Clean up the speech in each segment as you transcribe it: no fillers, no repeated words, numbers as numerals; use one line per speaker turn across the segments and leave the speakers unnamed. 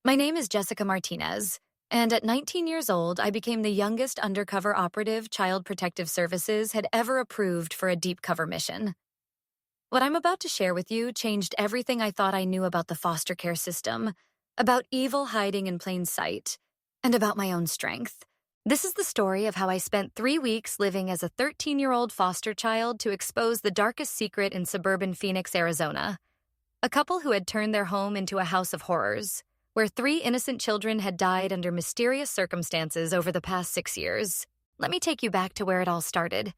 My name is Jessica Martinez, and at 19 years old, I became the youngest undercover operative Child Protective Services had ever approved for a deep cover mission. What I'm about to share with you changed everything I thought I knew about the foster care system, about evil hiding in plain sight, and about my own strength. This is the story of how I spent 3 weeks living as a 13-year-old foster child to expose the darkest secret in suburban Phoenix, Arizona. A couple who had turned their home into a house of horrors, where 3 innocent children had died under mysterious circumstances over the past 6 years. Let me take you back to where it all started.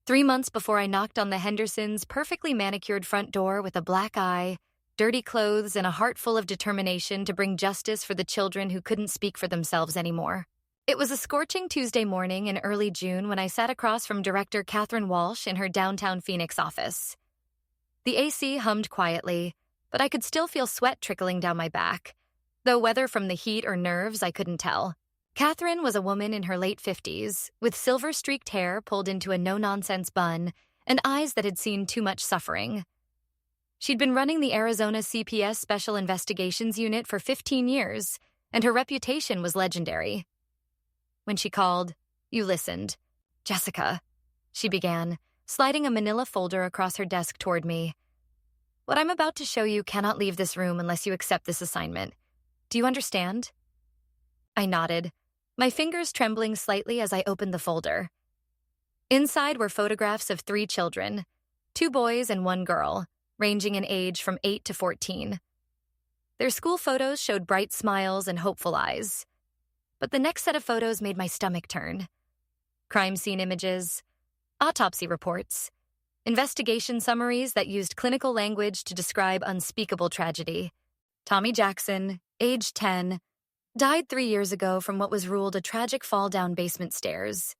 3 months before I knocked on the Hendersons' perfectly manicured front door with a black eye, dirty clothes, and a heart full of determination to bring justice for the children who couldn't speak for themselves anymore. It was a scorching Tuesday morning in early June when I sat across from Director Catherine Walsh in her downtown Phoenix office. The AC hummed quietly, but I could still feel sweat trickling down my back, though whether from the heat or nerves I couldn't tell. Catherine was a woman in her late 50s, with silver-streaked hair pulled into a no-nonsense bun and eyes that had seen too much suffering. She'd been running the Arizona CPS Special Investigations Unit for 15 years, and her reputation was legendary. When she called, you listened. "Jessica," she began, sliding a manila folder across her desk toward me. "What I'm about to show you cannot leave this room unless you accept this assignment. Do you understand?" I nodded, my fingers trembling slightly as I opened the folder. Inside were photographs of 3 children, 2 boys and 1 girl, ranging in age from 8 to 14. Their school photos showed bright smiles and hopeful eyes. But the next set of photos made my stomach turn. Crime scene images, autopsy reports, investigation summaries that used clinical language to describe unspeakable tragedy. Tommy Jackson, age 10, died 3 years ago from what was ruled a tragic fall down basement stairs.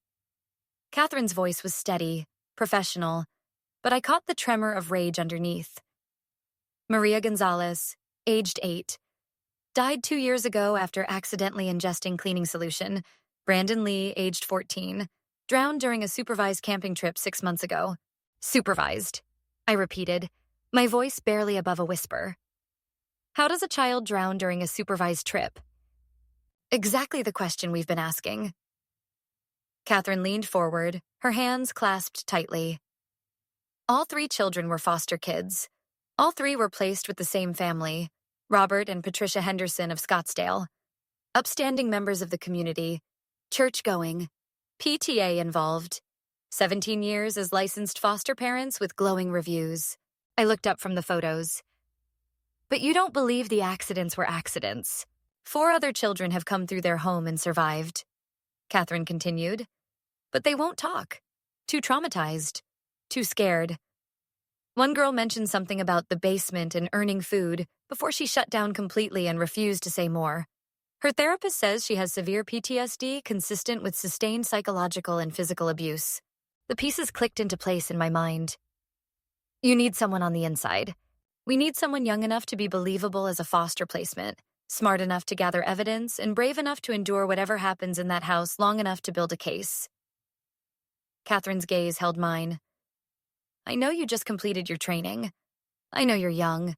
Catherine's voice was steady, professional, but I caught the tremor of rage underneath. Maria Gonzalez, aged 8, died 2 years ago after accidentally ingesting cleaning solution. Brandon Lee, aged 14, drowned during a supervised camping trip 6 months ago. Supervised, I repeated, my voice barely above a whisper. How does a child drown during a supervised trip? Exactly the question we've been asking. Catherine leaned forward, her hands clasped tightly. All 3 children were foster kids. All 3 were placed with the same family, Robert and Patricia Henderson of Scottsdale. Upstanding members of the community, church-going, PTA involved. 17 years as licensed foster parents with glowing reviews. I looked up from the photos. But you don't believe the accidents were accidents. 4 other children have come through their home and survived. Catherine continued. But they won't talk. Too traumatized. Too scared. One girl mentioned something about the basement and earning food before she shut down completely and refused to say more. Her therapist says she has severe PTSD consistent with sustained psychological and physical abuse. The pieces clicked into place in my mind. You need someone on the inside. We need someone young enough to be believable as a foster placement, smart enough to gather evidence, and brave enough to endure whatever happens in that house long enough to build a case. Catherine's gaze held mine. I know you just completed your training. I know you're young,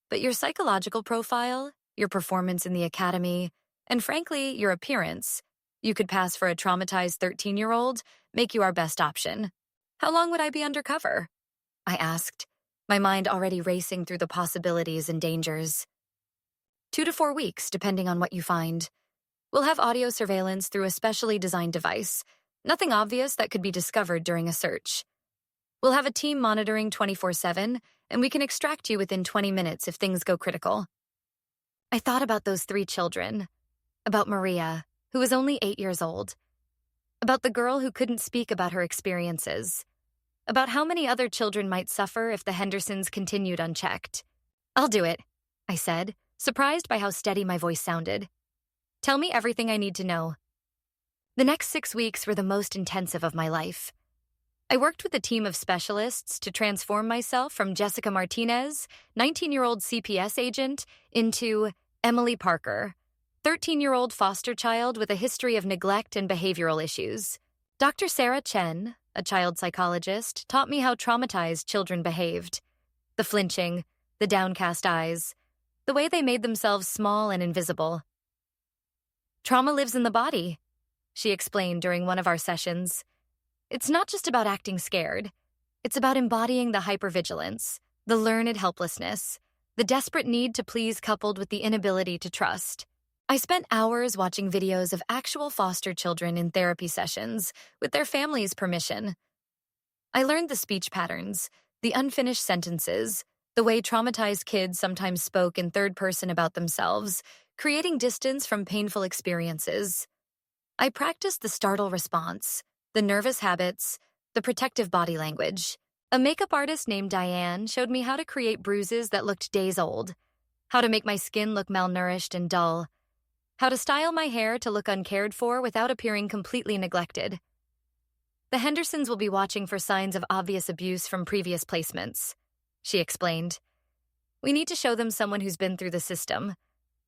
but your psychological profile, your performance in the academy, and frankly, your appearance, you could pass for a traumatized 13-year-old, make you our best option. How long would I be undercover? I asked, my mind already racing through the possibilities and dangers. 2 to 4 weeks, depending on what you find. We'll have audio surveillance through a specially designed device, nothing obvious that could be discovered during a search. We'll have a team monitoring 24/7, and we can extract you within 20 minutes if things go critical. I thought about those 3 children, about Maria, who was only 8 years old, about the girl who couldn't speak about her experiences, about how many other children might suffer if the Hendersons continued unchecked. I'll do it, I said, surprised by how steady my voice sounded. Tell me everything I need to know. The next 6 weeks were the most intensive of my life. I worked with a team of specialists to transform myself from Jessica Martinez, 19-year-old CPS agent, into Emily Parker, 13-year-old foster child with a history of neglect and behavioral issues. Dr. Sarah Chen, a child psychologist, taught me how traumatized children behaved. The flinching, the downcast eyes, the way they made themselves small and invisible. Trauma lives in the body, she explained during one of our sessions. It's not just about acting scared. It's about embodying the hypervigilance, the learned helplessness, the desperate need to please coupled with the inability to trust. I spent hours watching videos of actual foster children in therapy sessions with their families' permission. I learned the speech patterns, the unfinished sentences, the way traumatized kids sometimes spoke in third person about themselves, creating distance from painful experiences. I practiced the startle response, the nervous habits, the protective body language. A makeup artist named Diane showed me how to create bruises that looked days old, how to make my skin look malnourished and dull, how to style my hair to look uncared for without appearing completely neglected. The Hendersons will be watching for signs of obvious abuse from previous placements, she explained. We need to show them someone who's been through the system,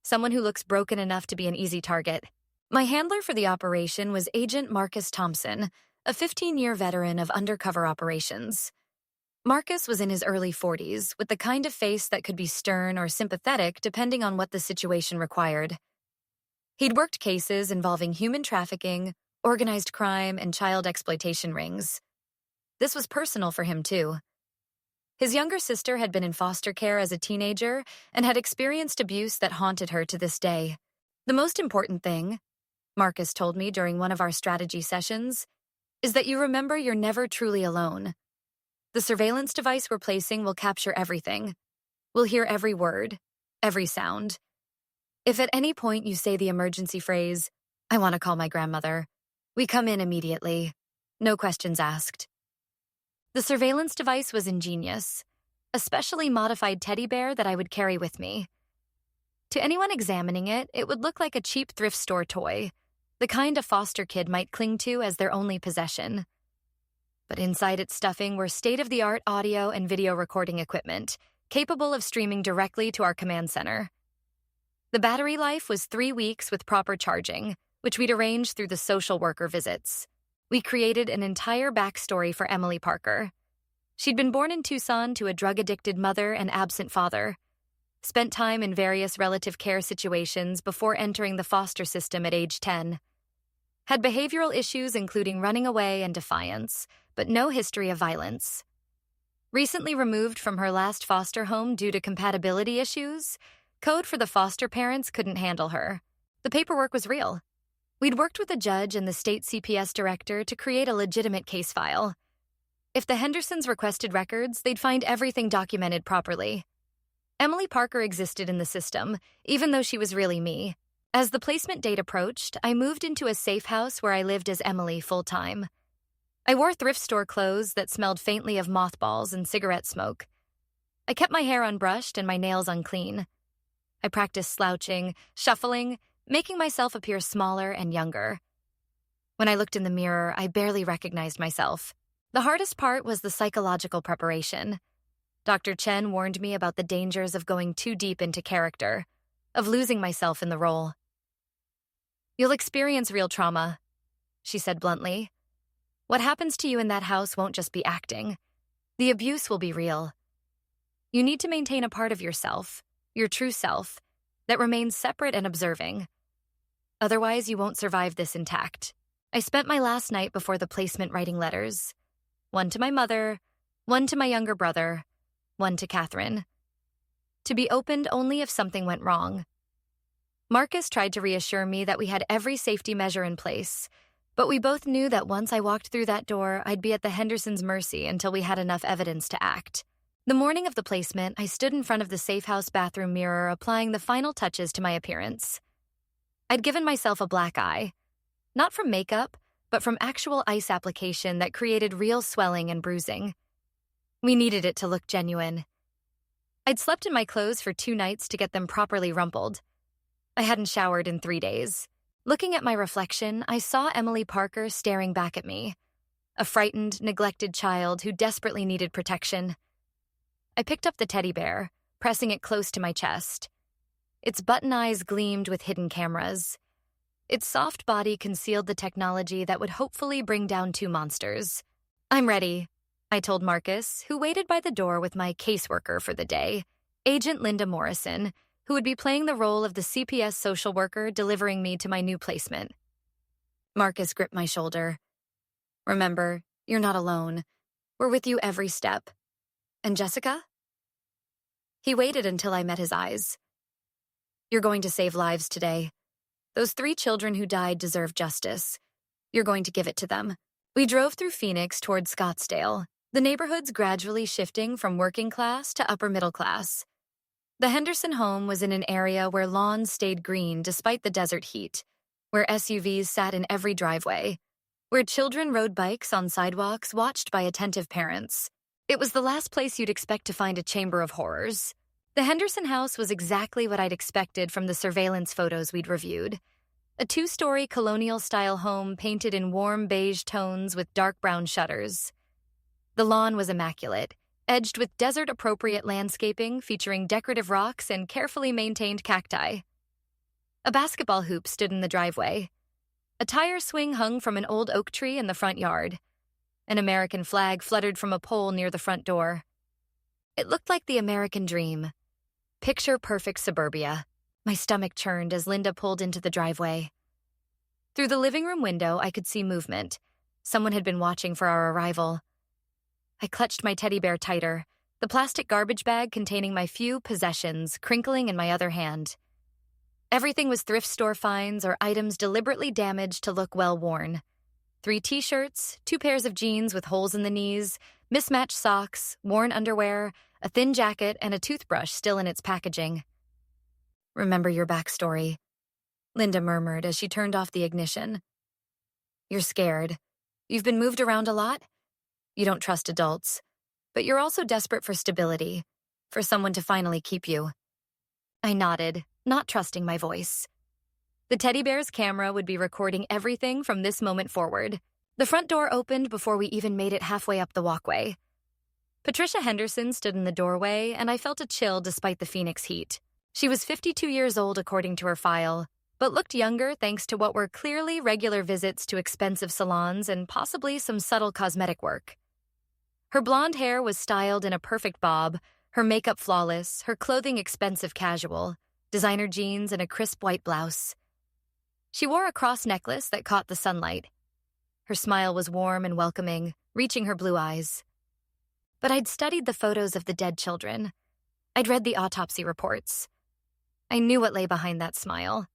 someone who looks broken enough to be an easy target. My handler for the operation was Agent Marcus Thompson, a 15-year veteran of undercover operations. Marcus was in his early 40s, with the kind of face that could be stern or sympathetic depending on what the situation required. He'd worked cases involving human trafficking, organized crime, and child exploitation rings. This was personal for him, too. His younger sister had been in foster care as a teenager and had experienced abuse that haunted her to this day. The most important thing, Marcus told me during one of our strategy sessions, is that you remember you're never truly alone. The surveillance device we're placing will capture everything. We'll hear every word, every sound. If at any point you say the emergency phrase, "I want to call my grandmother," we come in immediately. No questions asked. The surveillance device was ingenious, a specially modified teddy bear that I would carry with me. To anyone examining it, it would look like a cheap thrift store toy, the kind a foster kid might cling to as their only possession. But inside its stuffing were state-of-the-art audio and video recording equipment, capable of streaming directly to our command center. The battery life was 3 weeks with proper charging, which we'd arranged through the social worker visits. We created an entire backstory for Emily Parker. She'd been born in Tucson to a drug-addicted mother and absent father, spent time in various relative care situations before entering the foster system at age 10, had behavioral issues including running away and defiance, but no history of violence. Recently removed from her last foster home due to compatibility issues, code for the foster parents couldn't handle her. The paperwork was real. We'd worked with a judge and the state CPS director to create a legitimate case file. If the Hendersons requested records, they'd find everything documented properly. Emily Parker existed in the system, even though she was really me. As the placement date approached, I moved into a safe house where I lived as Emily full-time. I wore thrift store clothes that smelled faintly of mothballs and cigarette smoke. I kept my hair unbrushed and my nails unclean. I practiced slouching, shuffling, making myself appear smaller and younger. When I looked in the mirror, I barely recognized myself. The hardest part was the psychological preparation. Dr. Chen warned me about the dangers of going too deep into character, of losing myself in the role. "You'll experience real trauma," she said bluntly. "What happens to you in that house won't just be acting. The abuse will be real. You need to maintain a part of yourself, your true self, that remains separate and observing. Otherwise, you won't survive this intact." I spent my last night before the placement writing letters. One to my mother, one to my younger brother, one to Catherine. To be opened only if something went wrong. Marcus tried to reassure me that we had every safety measure in place, but we both knew that once I walked through that door, I'd be at the Hendersons' mercy until we had enough evidence to act. The morning of the placement, I stood in front of the safe house bathroom mirror applying the final touches to my appearance. I'd given myself a black eye, not from makeup, but from actual ice application that created real swelling and bruising. We needed it to look genuine. I'd slept in my clothes for 2 nights to get them properly rumpled. I hadn't showered in 3 days. Looking at my reflection, I saw Emily Parker staring back at me, a frightened, neglected child who desperately needed protection. I picked up the teddy bear, pressing it close to my chest. Its button eyes gleamed with hidden cameras. Its soft body concealed the technology that would hopefully bring down 2 monsters. "I'm ready," I told Marcus, who waited by the door with my caseworker for the day, Agent Linda Morrison, who would be playing the role of the CPS social worker delivering me to my new placement. Marcus gripped my shoulder. Remember, you're not alone. We're with you every step. And Jessica? He waited until I met his eyes. You're going to save lives today. Those 3 children who died deserve justice. You're going to give it to them. We drove through Phoenix toward Scottsdale, the neighborhoods gradually shifting from working class to upper middle class. The Henderson home was in an area where lawns stayed green despite the desert heat, where SUVs sat in every driveway, where children rode bikes on sidewalks watched by attentive parents. It was the last place you'd expect to find a chamber of horrors. The Henderson house was exactly what I'd expected from the surveillance photos we'd reviewed. A 2-story colonial-style home painted in warm beige tones with dark brown shutters. The lawn was immaculate, edged with desert-appropriate landscaping featuring decorative rocks and carefully maintained cacti. A basketball hoop stood in the driveway. A tire swing hung from an old oak tree in the front yard. An American flag fluttered from a pole near the front door. It looked like the American dream. Picture-perfect suburbia. My stomach churned as Linda pulled into the driveway. Through the living room window, I could see movement. Someone had been watching for our arrival. I clutched my teddy bear tighter, the plastic garbage bag containing my few possessions crinkling in my other hand. Everything was thrift store finds or items deliberately damaged to look well-worn. 3 t-shirts, 2 pairs of jeans with holes in the knees, mismatched socks, worn underwear, a thin jacket, and a toothbrush still in its packaging. Remember your backstory, Linda murmured as she turned off the ignition. You're scared. You've been moved around a lot. You don't trust adults, but you're also desperate for stability, for someone to finally keep you. I nodded, not trusting my voice. The teddy bear's camera would be recording everything from this moment forward. The front door opened before we even made it halfway up the walkway. Patricia Henderson stood in the doorway, and I felt a chill despite the Phoenix heat. She was 52 years old according to her file, but looked younger thanks to what were clearly regular visits to expensive salons and possibly some subtle cosmetic work. Her blonde hair was styled in a perfect bob, her makeup flawless, her clothing expensive casual, designer jeans and a crisp white blouse. She wore a cross necklace that caught the sunlight. Her smile was warm and welcoming, reaching her blue eyes. But I'd studied the photos of the dead children. I'd read the autopsy reports. I knew what lay behind that smile.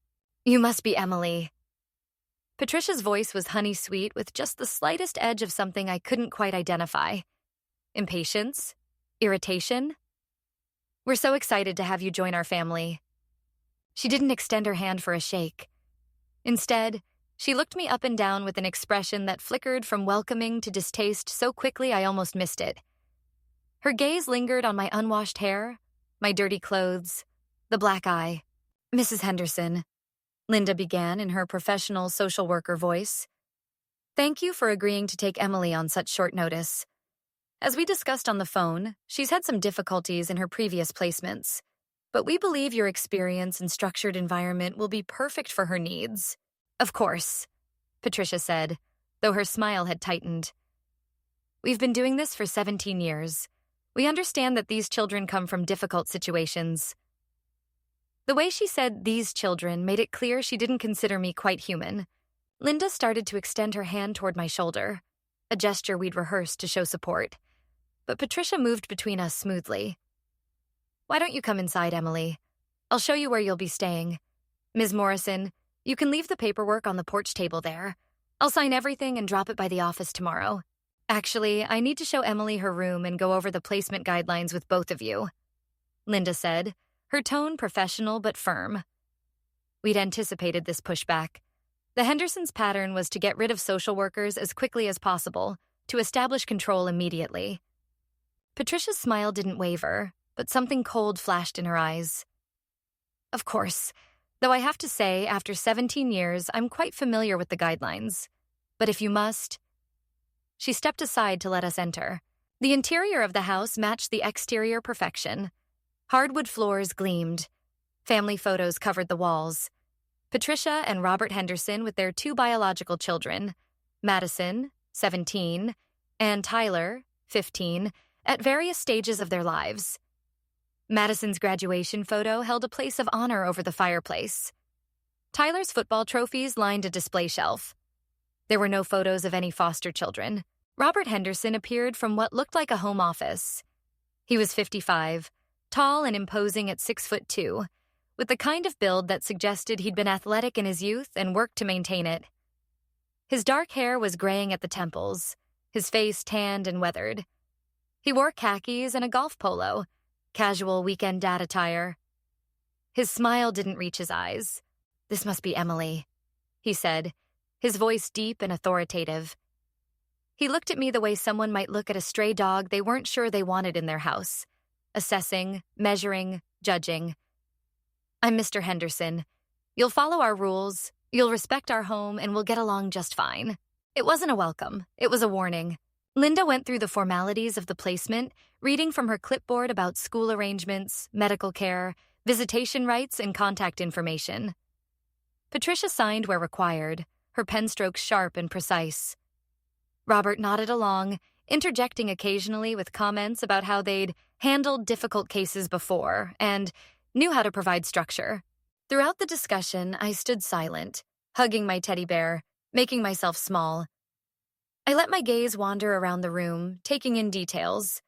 You must be Emily. Patricia's voice was honey-sweet with just the slightest edge of something I couldn't quite identify. Impatience? Irritation? We're so excited to have you join our family. She didn't extend her hand for a shake. Instead, she looked me up and down with an expression that flickered from welcoming to distaste so quickly I almost missed it. Her gaze lingered on my unwashed hair, my dirty clothes, the black eye. Mrs. Henderson, Linda began in her professional social worker voice. Thank you for agreeing to take Emily on such short notice. As we discussed on the phone, she's had some difficulties in her previous placements, but we believe your experience and structured environment will be perfect for her needs. Of course, Patricia said, though her smile had tightened. We've been doing this for 17 years. We understand that these children come from difficult situations. The way she said "these children" made it clear she didn't consider me quite human. Linda started to extend her hand toward my shoulder, a gesture we'd rehearsed to show support. But Patricia moved between us smoothly. Why don't you come inside, Emily? I'll show you where you'll be staying. Ms. Morrison, you can leave the paperwork on the porch table there. I'll sign everything and drop it by the office tomorrow. Actually, I need to show Emily her room and go over the placement guidelines with both of you, Linda said, her tone professional but firm. We'd anticipated this pushback. The Hendersons' pattern was to get rid of social workers as quickly as possible, to establish control immediately. Patricia's smile didn't waver, but something cold flashed in her eyes. Of course, though I have to say, after 17 years, I'm quite familiar with the guidelines. But if you must... She stepped aside to let us enter. The interior of the house matched the exterior perfection. Hardwood floors gleamed. Family photos covered the walls. Patricia and Robert Henderson with their 2 biological children, Madison, 17, and Tyler, 15, at various stages of their lives. Madison's graduation photo held a place of honor over the fireplace. Tyler's football trophies lined a display shelf. There were no photos of any foster children. Robert Henderson appeared from what looked like a home office. He was 55, tall and imposing at 6'2", with the kind of build that suggested he'd been athletic in his youth and worked to maintain it. His dark hair was graying at the temples, his face tanned and weathered. He wore khakis and a golf polo, casual weekend dad attire. His smile didn't reach his eyes. "This must be Emily," he said, his voice deep and authoritative. He looked at me the way someone might look at a stray dog they weren't sure they wanted in their house, assessing, measuring, judging. "I'm Mr. Henderson. You'll follow our rules, you'll respect our home, and we'll get along just fine." It wasn't a welcome, it was a warning. Linda went through the formalities of the placement, reading from her clipboard about school arrangements, medical care, visitation rights, and contact information. Patricia signed where required, her pen strokes sharp and precise. Robert nodded along, interjecting occasionally with comments about how they'd handled difficult cases before and knew how to provide structure. Throughout the discussion, I stood silent, hugging my teddy bear, making myself small. I let my gaze wander around the room, taking in details.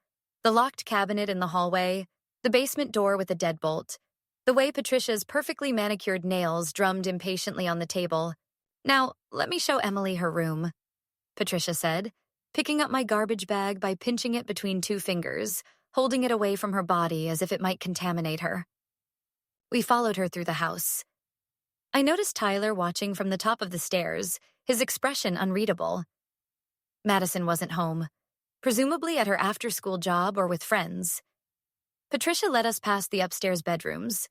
The locked cabinet in the hallway, the basement door with a deadbolt, the way Patricia's perfectly manicured nails drummed impatiently on the table. "Now, let me show Emily her room," Patricia said, picking up my garbage bag by pinching it between two fingers, holding it away from her body as if it might contaminate her. We followed her through the house. I noticed Tyler watching from the top of the stairs, his expression unreadable. Madison wasn't home, presumably at her after-school job or with friends. Patricia led us past the upstairs bedrooms.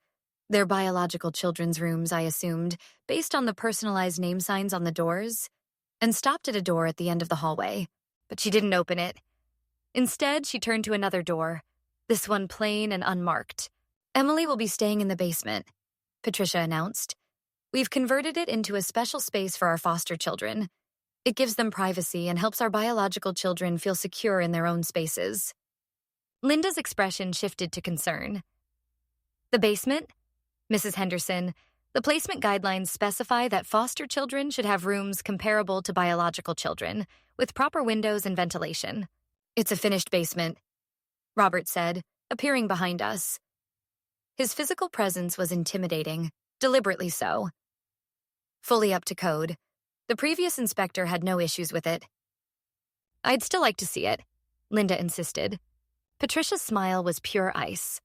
Their biological children's rooms, I assumed, based on the personalized name signs on the doors, and stopped at a door at the end of the hallway. But she didn't open it. Instead, she turned to another door, this one plain and unmarked. "Emily will be staying in the basement," Patricia announced. "We've converted it into a special space for our foster children. It gives them privacy and helps our biological children feel secure in their own spaces." Linda's expression shifted to concern. "The basement? Mrs. Henderson, the placement guidelines specify that foster children should have rooms comparable to biological children, with proper windows and ventilation. It's a finished basement," Robert said, appearing behind us. His physical presence was intimidating, deliberately so. Fully up to code. The previous inspector had no issues with it. "I'd still like to see it," Linda insisted. Patricia's smile was pure ice.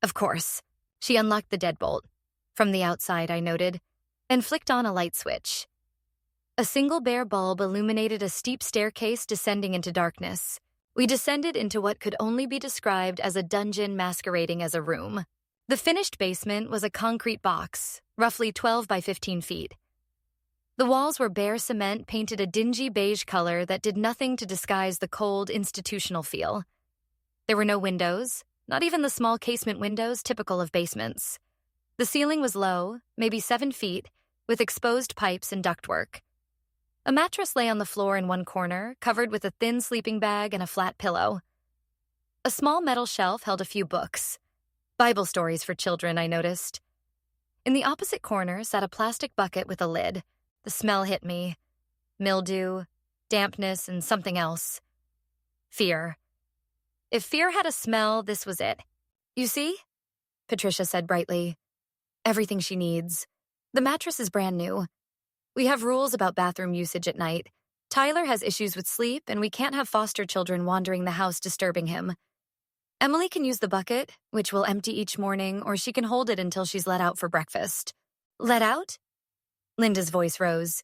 "Of course." She unlocked the deadbolt. From the outside, I noted, and flicked on a light switch. A single bare bulb illuminated a steep staircase descending into darkness. We descended into what could only be described as a dungeon masquerading as a room. The finished basement was a concrete box, roughly 12 by 15 feet. The walls were bare cement painted a dingy beige color that did nothing to disguise the cold, institutional feel. There were no windows, not even the small casement windows typical of basements. The ceiling was low, maybe 7 feet, with exposed pipes and ductwork. A mattress lay on the floor in one corner, covered with a thin sleeping bag and a flat pillow. A small metal shelf held a few books. Bible stories for children, I noticed. In the opposite corner sat a plastic bucket with a lid. The smell hit me. Mildew, dampness, and something else. Fear. If fear had a smell, this was it. "You see?" Patricia said brightly. "Everything she needs. The mattress is brand new. We have rules about bathroom usage at night. Tyler has issues with sleep, and we can't have foster children wandering the house disturbing him. Emily can use the bucket, which we'll empty each morning, or she can hold it until she's let out for breakfast." "Let out?" Linda's voice rose.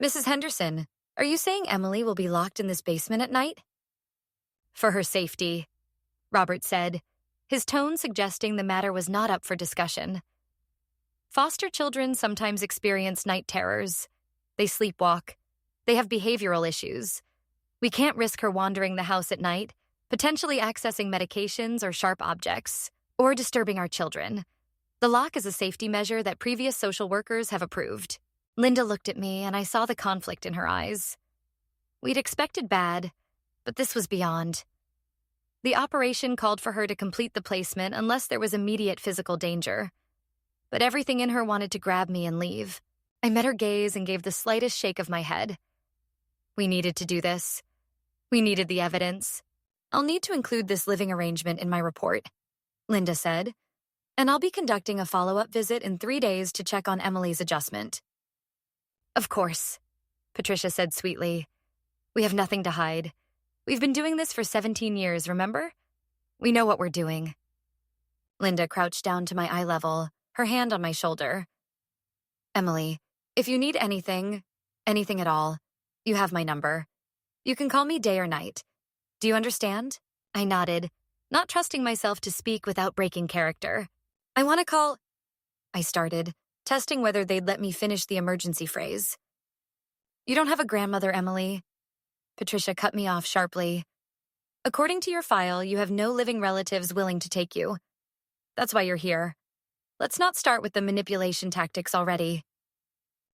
"Mrs. Henderson, are you saying Emily will be locked in this basement at night?" "For her safety," Robert said, his tone suggesting the matter was not up for discussion. Foster children sometimes experience night terrors. They sleepwalk. They have behavioral issues. We can't risk her wandering the house at night, potentially accessing medications or sharp objects, or disturbing our children. The lock is a safety measure that previous social workers have approved. Linda looked at me, and I saw the conflict in her eyes. We'd expected bad, but this was beyond. The operation called for her to complete the placement unless there was immediate physical danger. But everything in her wanted to grab me and leave. I met her gaze and gave the slightest shake of my head. We needed to do this. We needed the evidence. I'll need to include this living arrangement in my report, Linda said, and I'll be conducting a follow-up visit in 3 days to check on Emily's adjustment. Of course, Patricia said sweetly. We have nothing to hide. We've been doing this for 17 years, remember? We know what we're doing. Linda crouched down to my eye level, her hand on my shoulder. Emily, if you need anything at all, you have my number. You can call me day or night. Do you understand? I nodded, not trusting myself to speak without breaking character. I want to call... I started, testing whether they'd let me finish the emergency phrase. You don't have a grandmother, Emily. Patricia cut me off sharply. According to your file, you have no living relatives willing to take you. That's why you're here. Let's not start with the manipulation tactics already.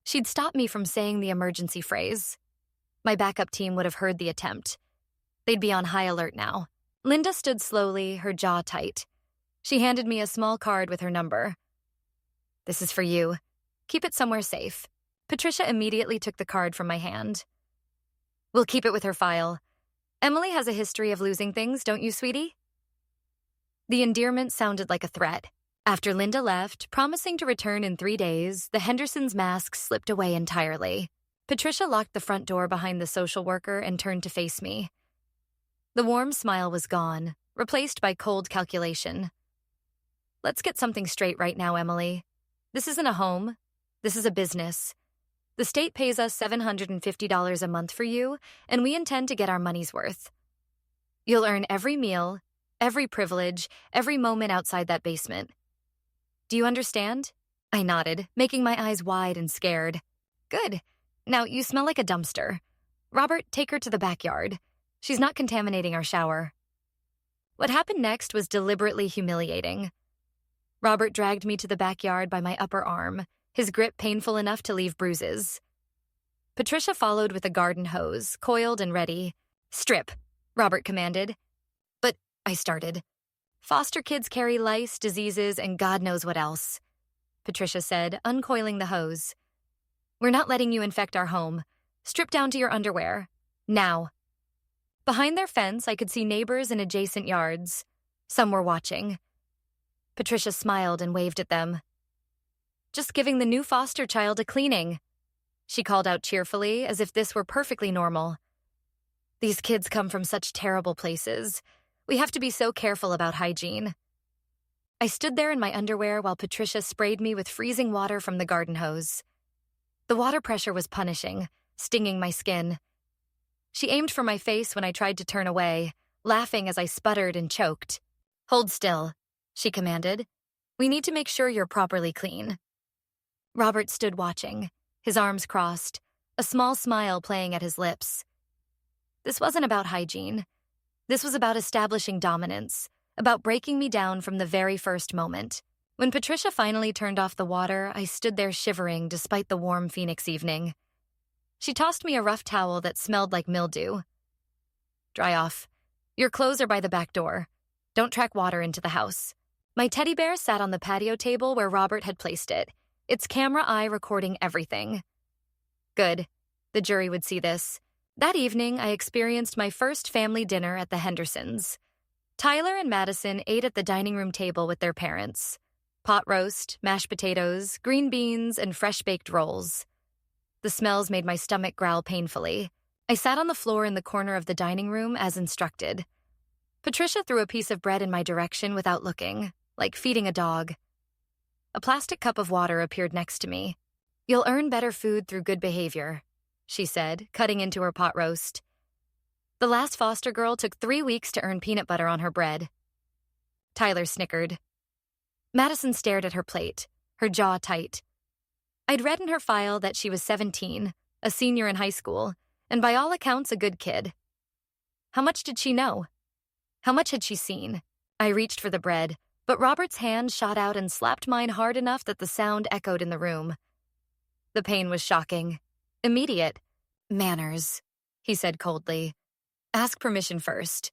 She'd stopped me from saying the emergency phrase. My backup team would have heard the attempt. They'd be on high alert now. Linda stood slowly, her jaw tight. She handed me a small card with her number. This is for you. Keep it somewhere safe. Patricia immediately took the card from my hand. We'll keep it with her file. Emily has a history of losing things, don't you, sweetie? The endearment sounded like a threat. After Linda left, promising to return in 3 days, the Hendersons' mask slipped away entirely. Patricia locked the front door behind the social worker and turned to face me. The warm smile was gone, replaced by cold calculation. Let's get something straight right now, Emily. This isn't a home. This is a business. The state pays us $750 a month for you, and we intend to get our money's worth. You'll earn every meal, every privilege, every moment outside that basement. Do you understand? I nodded, making my eyes wide and scared. Good. Now, you smell like a dumpster. Robert, take her to the backyard. She's not contaminating our shower. What happened next was deliberately humiliating. Robert dragged me to the backyard by my upper arm, his grip painful enough to leave bruises. Patricia followed with a garden hose, coiled and ready. Strip, Robert commanded. But, I started. Foster kids carry lice, diseases, and God knows what else, Patricia said, uncoiling the hose. We're not letting you infect our home. Strip down to your underwear. Now. Behind their fence, I could see neighbors in adjacent yards. Some were watching. Patricia smiled and waved at them. Just giving the new foster child a cleaning, she called out cheerfully, as if this were perfectly normal. These kids come from such terrible places. We have to be so careful about hygiene. I stood there in my underwear while Patricia sprayed me with freezing water from the garden hose. The water pressure was punishing, stinging my skin. She aimed for my face when I tried to turn away, laughing as I sputtered and choked. Hold still, she commanded. We need to make sure you're properly clean. Robert stood watching, his arms crossed, a small smile playing at his lips. This wasn't about hygiene. This was about establishing dominance, about breaking me down from the very first moment. When Patricia finally turned off the water, I stood there shivering despite the warm Phoenix evening. She tossed me a rough towel that smelled like mildew. Dry off. Your clothes are by the back door. Don't track water into the house. My teddy bear sat on the patio table where Robert had placed it, its camera eye recording everything. Good. The jury would see this. That evening, I experienced my first family dinner at the Hendersons. Tyler and Madison ate at the dining room table with their parents. Pot roast, mashed potatoes, green beans, and fresh-baked rolls. The smells made my stomach growl painfully. I sat on the floor in the corner of the dining room as instructed. Patricia threw a piece of bread in my direction without looking, like feeding a dog. A plastic cup of water appeared next to me. You'll earn better food through good behavior, she said, cutting into her pot roast. The last foster girl took 3 weeks to earn peanut butter on her bread. Tyler snickered. Madison stared at her plate, her jaw tight. I'd read in her file that she was 17, a senior in high school, and by all accounts a good kid. How much did she know? How much had she seen? I reached for the bread, but Robert's hand shot out and slapped mine hard enough that the sound echoed in the room. The pain was shocking. Immediate. Manners, he said coldly. Ask permission first.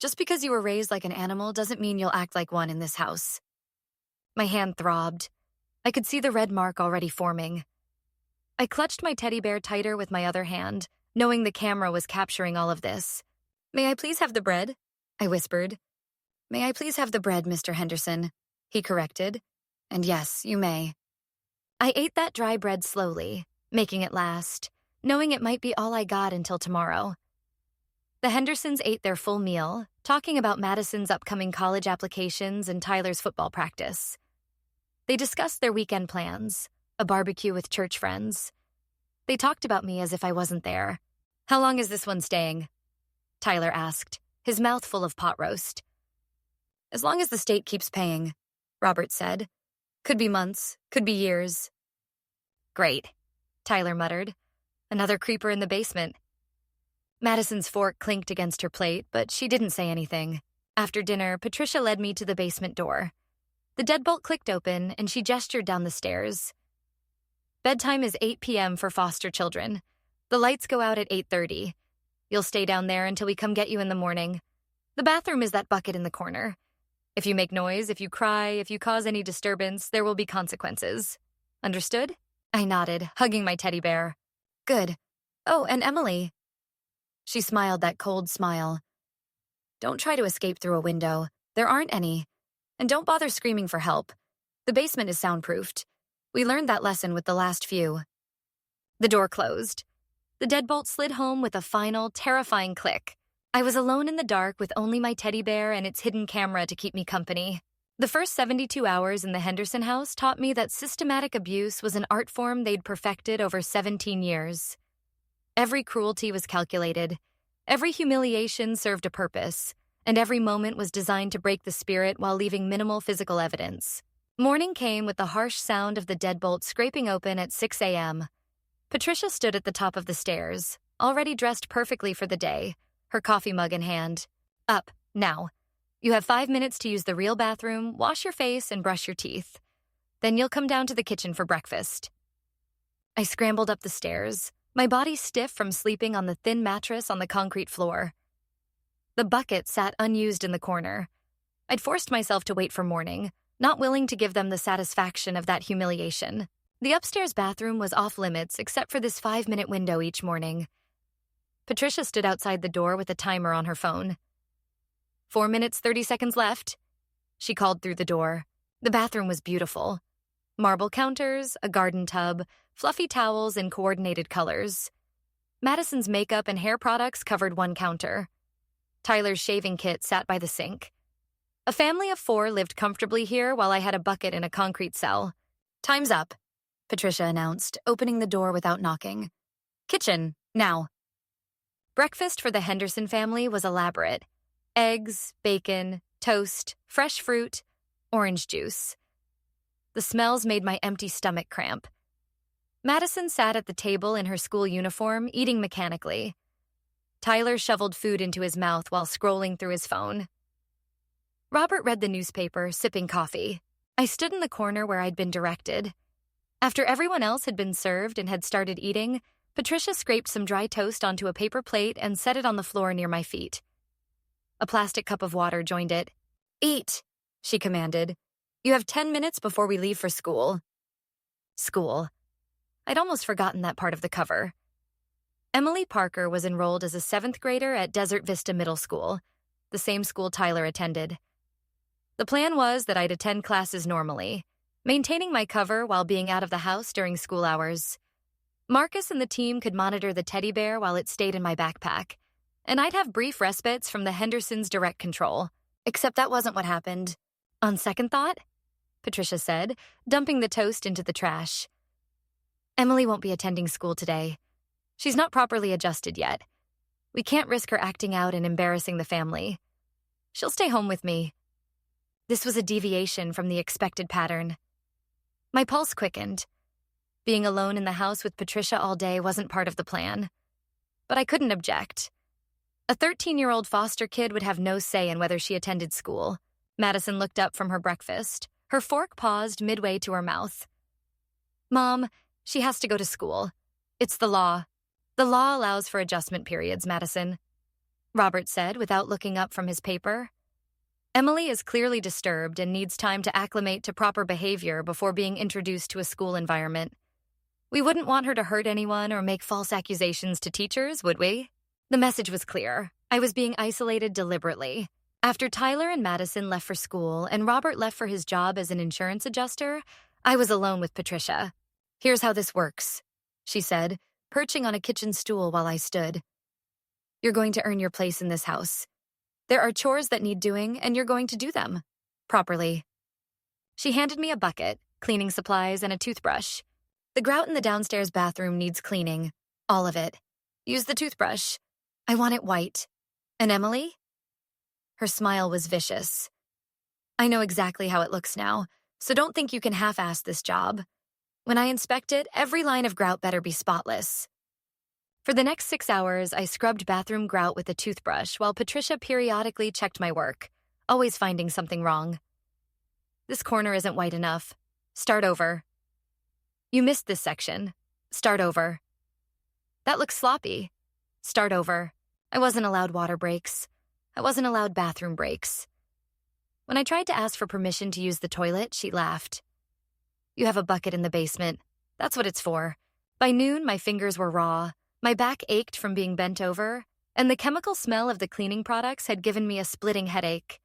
Just because you were raised like an animal doesn't mean you'll act like one in this house. My hand throbbed. I could see the red mark already forming. I clutched my teddy bear tighter with my other hand, knowing the camera was capturing all of this. "May I please have the bread?" I whispered. "May I please have the bread, Mr. Henderson?" he corrected. "And yes, you may." I ate that dry bread slowly, making it last, knowing it might be all I got until tomorrow. The Hendersons ate their full meal, talking about Madison's upcoming college applications and Tyler's football practice. They discussed their weekend plans, a barbecue with church friends. They talked about me as if I wasn't there. "How long is this one staying?" Tyler asked, his mouth full of pot roast. "As long as the state keeps paying," Robert said. "Could be months, could be years." "Great," Tyler muttered. "Another creeper in the basement." Madison's fork clinked against her plate, but she didn't say anything. After dinner, Patricia led me to the basement door. The deadbolt clicked open, and she gestured down the stairs. "Bedtime is 8 p.m. for foster children. The lights go out at 8:30. You'll stay down there until we come get you in the morning. The bathroom is that bucket in the corner. If you make noise, if you cry, if you cause any disturbance, there will be consequences. Understood?" I nodded, hugging my teddy bear. "Good. Oh, and Emily." She smiled that cold smile. "Don't try to escape through a window. There aren't any. And don't bother screaming for help. The basement is soundproofed. We learned that lesson with the last few." The door closed. The deadbolt slid home with a final, terrifying click. I was alone in the dark with only my teddy bear and its hidden camera to keep me company. The first 72 hours in the Henderson house taught me that systematic abuse was an art form they'd perfected over 17 years. Every cruelty was calculated, every humiliation served a purpose, and every moment was designed to break the spirit while leaving minimal physical evidence. Morning came with the harsh sound of the deadbolt scraping open at 6 a.m. Patricia stood at the top of the stairs, already dressed perfectly for the day, her coffee mug in hand. "Up, now. You have 5 minutes to use the real bathroom, wash your face, and brush your teeth. Then you'll come down to the kitchen for breakfast." I scrambled up the stairs, my body stiff from sleeping on the thin mattress on the concrete floor. The bucket sat unused in the corner. I'd forced myself to wait for morning, not willing to give them the satisfaction of that humiliation. The upstairs bathroom was off limits except for this 5-minute window each morning. Patricia stood outside the door with a timer on her phone. 4 minutes, 30 seconds left, she called through the door. The bathroom was beautiful. Marble counters, a garden tub, fluffy towels in coordinated colors. Madison's makeup and hair products covered one counter. Tyler's shaving kit sat by the sink. A family of 4 lived comfortably here while I had a bucket in a concrete cell. "Time's up," Patricia announced, opening the door without knocking. "Kitchen, now." Breakfast for the Henderson family was elaborate. Eggs, bacon, toast, fresh fruit, orange juice. The smells made my empty stomach cramp. Madison sat at the table in her school uniform, eating mechanically. Tyler shoveled food into his mouth while scrolling through his phone. Robert read the newspaper, sipping coffee. I stood in the corner where I'd been directed. After everyone else had been served and had started eating, Patricia scraped some dry toast onto a paper plate and set it on the floor near my feet. A plastic cup of water joined it. "Eat," she commanded. "You have 10 minutes before we leave for school." School. I'd almost forgotten that part of the cover. Emily Parker was enrolled as a 7th grader at Desert Vista Middle School, the same school Tyler attended. The plan was that I'd attend classes normally, maintaining my cover while being out of the house during school hours. Marcus and the team could monitor the teddy bear while it stayed in my backpack, and I'd have brief respites from the Hendersons' direct control. Except that wasn't what happened. "On second thought," Patricia said, dumping the toast into the trash, "Emily won't be attending school today. She's not properly adjusted yet. We can't risk her acting out and embarrassing the family. She'll stay home with me." This was a deviation from the expected pattern. My pulse quickened. Being alone in the house with Patricia all day wasn't part of the plan. But I couldn't object. A 13-year-old foster kid would have no say in whether she attended school. Madison looked up from her breakfast. Her fork paused midway to her mouth. "Mom, she has to go to school. It's the law. The law allows for adjustment periods, Madison." Robert said without looking up from his paper. Emily is clearly disturbed and needs time to acclimate to proper behavior before being introduced to a school environment. We wouldn't want her to hurt anyone or make false accusations to teachers, would we? The message was clear. I was being isolated deliberately. After Tyler and Madison left for school and Robert left for his job as an insurance adjuster, I was alone with Patricia. "Here's how this works," she said, perching on a kitchen stool while I stood. "You're going to earn your place in this house. There are chores that need doing, and you're going to do them properly." She handed me a bucket, cleaning supplies, and a toothbrush. "The grout in the downstairs bathroom needs cleaning. All of it. Use the toothbrush. I want it white. And Emily?" Her smile was vicious. "I know exactly how it looks now, so don't think you can half-ass this job. When I inspect it, every line of grout better be spotless." For the next 6 hours, I scrubbed bathroom grout with a toothbrush while Patricia periodically checked my work, always finding something wrong. "This corner isn't white enough. Start over. You missed this section. Start over. That looks sloppy. Start over." I wasn't allowed water breaks. I wasn't allowed bathroom breaks. When I tried to ask for permission to use the toilet, she laughed. "You have a bucket in the basement. That's what it's for." By noon, my fingers were raw. My back ached from being bent over, and the chemical smell of the cleaning products had given me a splitting headache.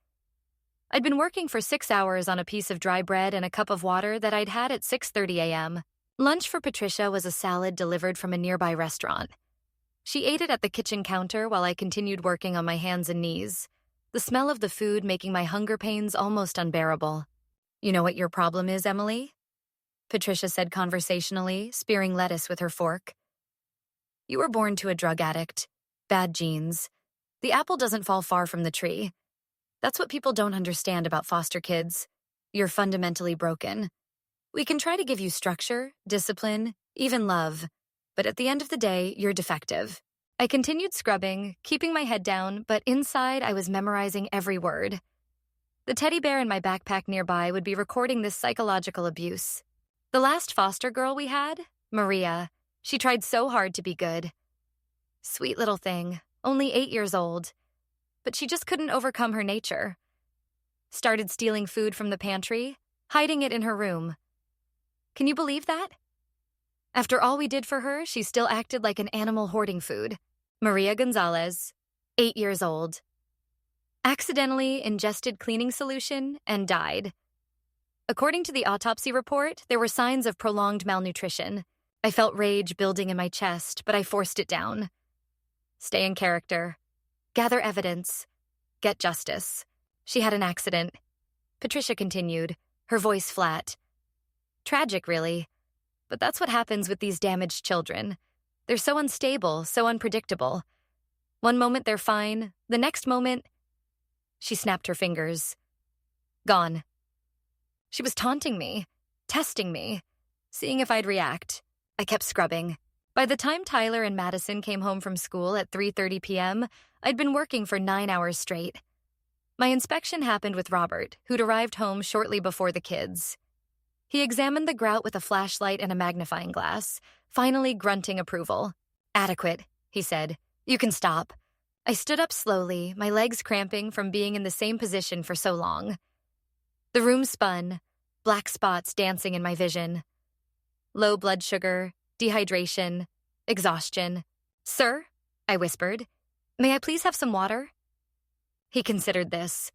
I'd been working for 6 hours on a piece of dry bread and a cup of water that I'd had at 6:30 a.m. Lunch for Patricia was a salad delivered from a nearby restaurant. She ate it at the kitchen counter while I continued working on my hands and knees, the smell of the food making my hunger pains almost unbearable. "You know what your problem is, Emily?" Patricia said conversationally, spearing lettuce with her fork. "You were born to a drug addict. Bad genes. The apple doesn't fall far from the tree. That's what people don't understand about foster kids. You're fundamentally broken. We can try to give you structure, discipline, even love, but at the end of the day, you're defective." I continued scrubbing, keeping my head down, but inside I was memorizing every word. The teddy bear in my backpack nearby would be recording this psychological abuse. The last foster girl we had, Maria, she tried so hard to be good. Sweet little thing, only 8 years old. But she just couldn't overcome her nature. Started stealing food from the pantry, hiding it in her room. Can you believe that? After all we did for her, she still acted like an animal hoarding food. Maria Gonzalez, 8 years old. Accidentally ingested cleaning solution and died. According to the autopsy report, there were signs of prolonged malnutrition. I felt rage building in my chest, but I forced it down. Stay in character. Gather evidence. Get justice. She had an accident. Patricia continued, her voice flat. Tragic, really. But that's what happens with these damaged children. They're so unstable, so unpredictable. One moment they're fine, the next moment... She snapped her fingers. Gone. She was taunting me, testing me, seeing if I'd react. I kept scrubbing. By the time Tyler and Madison came home from school at 3:30 p.m., I'd been working for 9 hours straight. My inspection happened with Robert, who'd arrived home shortly before the kids. He examined the grout with a flashlight and a magnifying glass, finally grunting approval. "Adequate," he said. "You can stop." I stood up slowly, my legs cramping from being in the same position for so long. The room spun, black spots dancing in my vision. Low blood sugar, dehydration, exhaustion. "Sir," I whispered, "may I please have some water?" He considered this.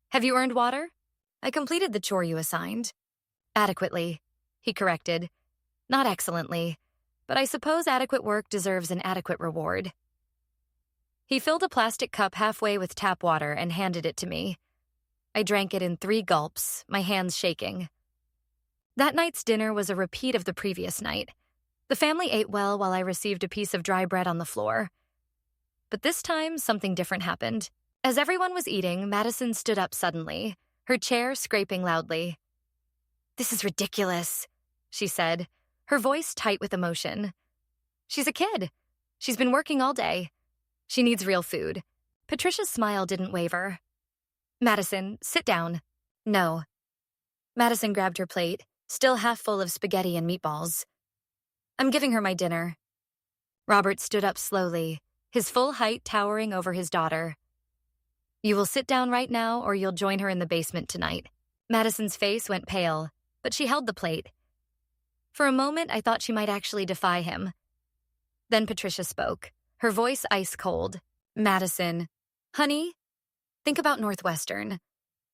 "Have you earned water?" "I completed the chore you assigned." "Adequately," he corrected. "Not excellently, but I suppose adequate work deserves an adequate reward." He filled a plastic cup halfway with tap water and handed it to me. I drank it in 3 gulps, my hands shaking. That night's dinner was a repeat of the previous night. The family ate well while I received a piece of dry bread on the floor. But this time, something different happened. As everyone was eating, Madison stood up suddenly, her chair scraping loudly. "This is ridiculous," she said, her voice tight with emotion. "She's a kid. She's been working all day. She needs real food." Patricia's smile didn't waver. "Madison, sit down." "No." Madison grabbed her plate, still half full of spaghetti and meatballs. "I'm giving her my dinner." Robert stood up slowly, his full height towering over his daughter. "You will sit down right now or you'll join her in the basement tonight." Madison's face went pale, but she held the plate. For a moment, I thought she might actually defy him. Then Patricia spoke, her voice ice cold. "Madison, honey, think about Northwestern.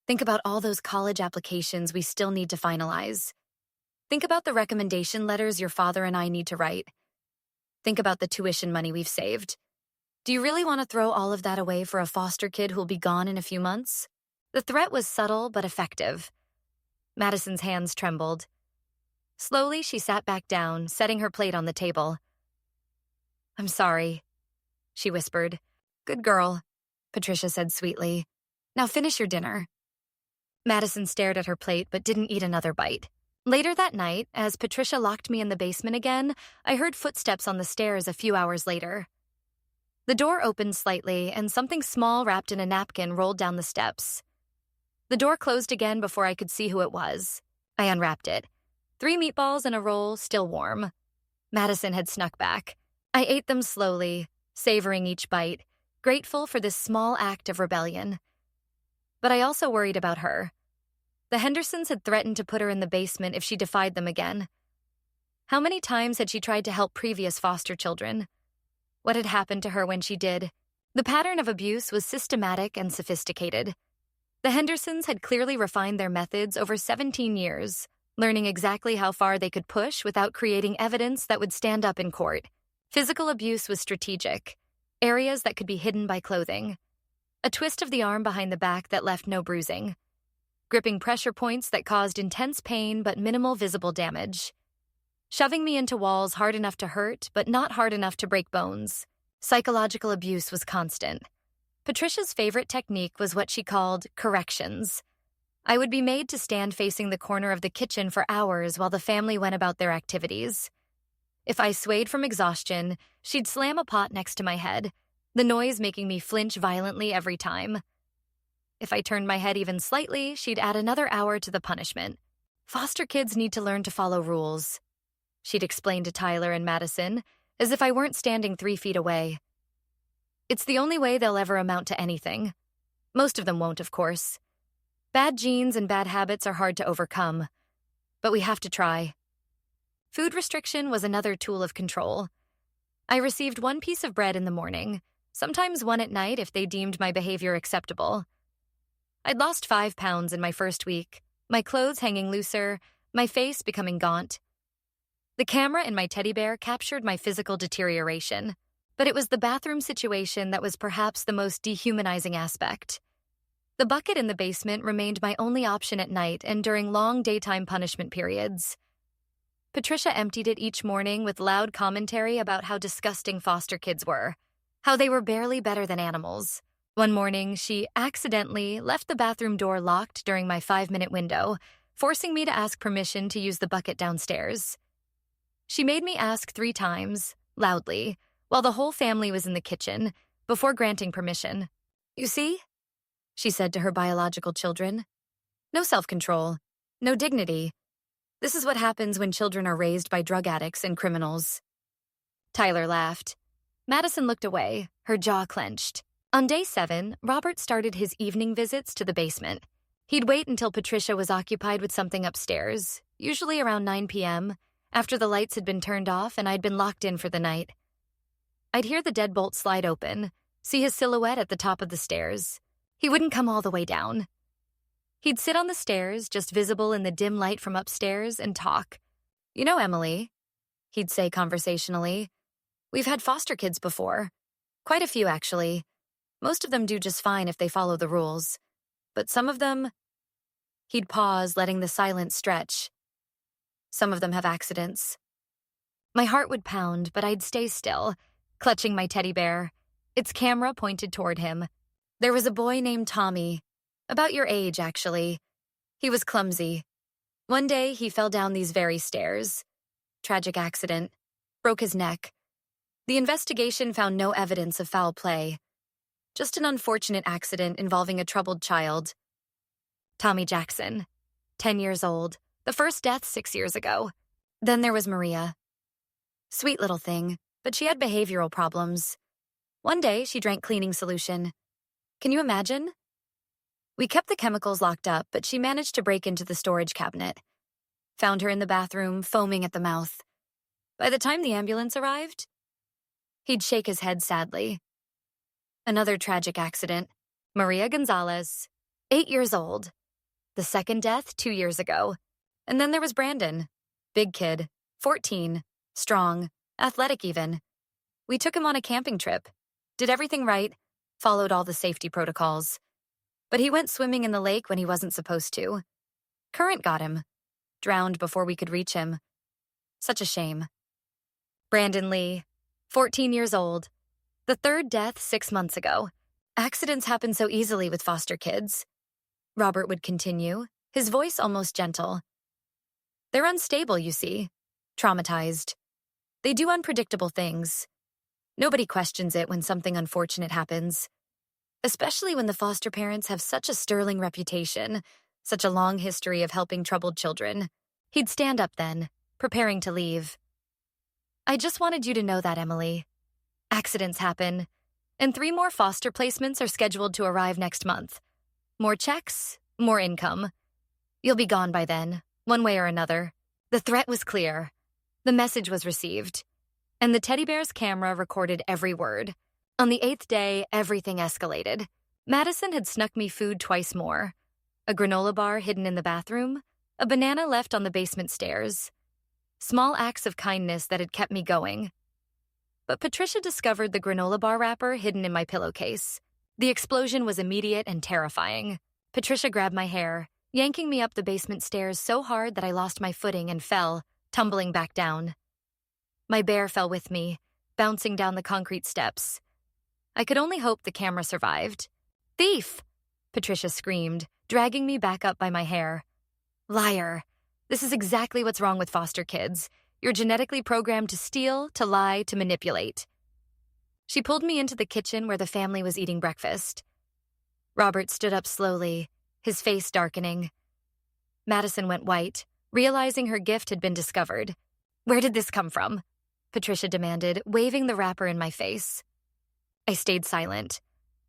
Think about all those college applications we still need to finalize. Think about the recommendation letters your father and I need to write. Think about the tuition money we've saved. Do you really want to throw all of that away for a foster kid who'll be gone in a few months?" The threat was subtle but effective. Madison's hands trembled. Slowly, she sat back down, setting her plate on the table. "I'm sorry," she whispered. "Good girl," Patricia said sweetly. "Now finish your dinner." Madison stared at her plate but didn't eat another bite. Later that night, as Patricia locked me in the basement again, I heard footsteps on the stairs a few hours later. The door opened slightly, and something small wrapped in a napkin rolled down the steps. The door closed again before I could see who it was. I unwrapped it. 3 meatballs and a roll, still warm. Madison had snuck back. I ate them slowly, savoring each bite, grateful for this small act of rebellion. But I also worried about her. The Hendersons had threatened to put her in the basement if she defied them again. How many times had she tried to help previous foster children? What had happened to her when she did? The pattern of abuse was systematic and sophisticated. The Hendersons had clearly refined their methods over 17 years, learning exactly how far they could push without creating evidence that would stand up in court. Physical abuse was strategic, areas that could be hidden by clothing, a twist of the arm behind the back that left no bruising, gripping pressure points that caused intense pain but minimal visible damage, shoving me into walls hard enough to hurt but not hard enough to break bones. Psychological abuse was constant. Patricia's favorite technique was what she called corrections. I would be made to stand facing the corner of the kitchen for hours while the family went about their activities. If I swayed from exhaustion, she'd slam a pot next to my head, the noise making me flinch violently every time. If I turned my head even slightly, she'd add another hour to the punishment. "Foster kids need to learn to follow rules," she'd explain to Tyler and Madison, as if I weren't standing 3 feet away. "It's the only way they'll ever amount to anything. Most of them won't, of course. Bad genes and bad habits are hard to overcome, but we have to try." Food restriction was another tool of control. I received 1 piece of bread in the morning, sometimes 1 at night if they deemed my behavior acceptable. I'd lost 5 pounds in my first week, my clothes hanging looser, my face becoming gaunt. The camera in my teddy bear captured my physical deterioration, but it was the bathroom situation that was perhaps the most dehumanizing aspect. The bucket in the basement remained my only option at night and during long daytime punishment periods. Patricia emptied it each morning with loud commentary about how disgusting foster kids were, how they were barely better than animals. One morning, she accidentally left the bathroom door locked during my 5-minute window, forcing me to ask permission to use the bucket downstairs. She made me ask 3 times, loudly, while the whole family was in the kitchen, before granting permission. "You see?" she said to her biological children. "No self-control, no dignity. This is what happens when children are raised by drug addicts and criminals." Tyler laughed. Madison looked away, her jaw clenched. On day 7, Robert started his evening visits to the basement. He'd wait until Patricia was occupied with something upstairs, usually around 9 p.m., after the lights had been turned off and I'd been locked in for the night. I'd hear the deadbolt slide open, see his silhouette at the top of the stairs. He wouldn't come all the way down. He'd sit on the stairs, just visible in the dim light from upstairs, and talk. "You know, Emily," he'd say conversationally, "we've had foster kids before. Quite a few, actually. Most of them do just fine if they follow the rules. But some of them..." He'd pause, letting the silence stretch. "Some of them have accidents." My heart would pound, but I'd stay still, clutching my teddy bear, its camera pointed toward him. There was a boy named Tommy, about your age, actually. He was clumsy. One day, he fell down these very stairs. Tragic accident. Broke his neck. The investigation found no evidence of foul play. Just an unfortunate accident involving a troubled child. Tommy Jackson, 10 years old, the first death 6 years ago. Then there was Maria. Sweet little thing, but she had behavioral problems. One day, she drank cleaning solution. Can you imagine? We kept the chemicals locked up, but she managed to break into the storage cabinet. Found her in the bathroom, foaming at the mouth. By the time the ambulance arrived, he'd shake his head sadly. Another tragic accident. Maria Gonzalez, 8 years old. The second death 2 years ago. And then there was Brandon. Big kid, 14, strong, athletic even. We took him on a camping trip. Did everything right, followed all the safety protocols. But he went swimming in the lake when he wasn't supposed to. Current got him. Drowned before we could reach him. Such a shame. Brandon Lee, 14 years old. The third death 6 months ago. Accidents happen so easily with foster kids. Robert would continue, his voice almost gentle. They're unstable, you see. Traumatized. They do unpredictable things. Nobody questions it when something unfortunate happens. Especially when the foster parents have such a sterling reputation, such a long history of helping troubled children. He'd stand up then, preparing to leave. I just wanted you to know that, Emily. Accidents happen, and 3 more foster placements are scheduled to arrive next month. More checks, more income. You'll be gone by then, one way or another. The threat was clear. The message was received. And the teddy bear's camera recorded every word. On the 8th day, everything escalated. Madison had snuck me food twice more. A granola bar hidden in the bathroom, a banana left on the basement stairs. Small acts of kindness that had kept me going. But Patricia discovered the granola bar wrapper hidden in my pillowcase. The explosion was immediate and terrifying. Patricia grabbed my hair, yanking me up the basement stairs so hard that I lost my footing and fell, tumbling back down. My bear fell with me, bouncing down the concrete steps. I could only hope the camera survived. Thief! Patricia screamed, dragging me back up by my hair. Liar. This is exactly what's wrong with foster kids. You're genetically programmed to steal, to lie, to manipulate. She pulled me into the kitchen where the family was eating breakfast. Robert stood up slowly, his face darkening. Madison went white, realizing her gift had been discovered. Where did this come from? Patricia demanded, waving the wrapper in my face. I stayed silent.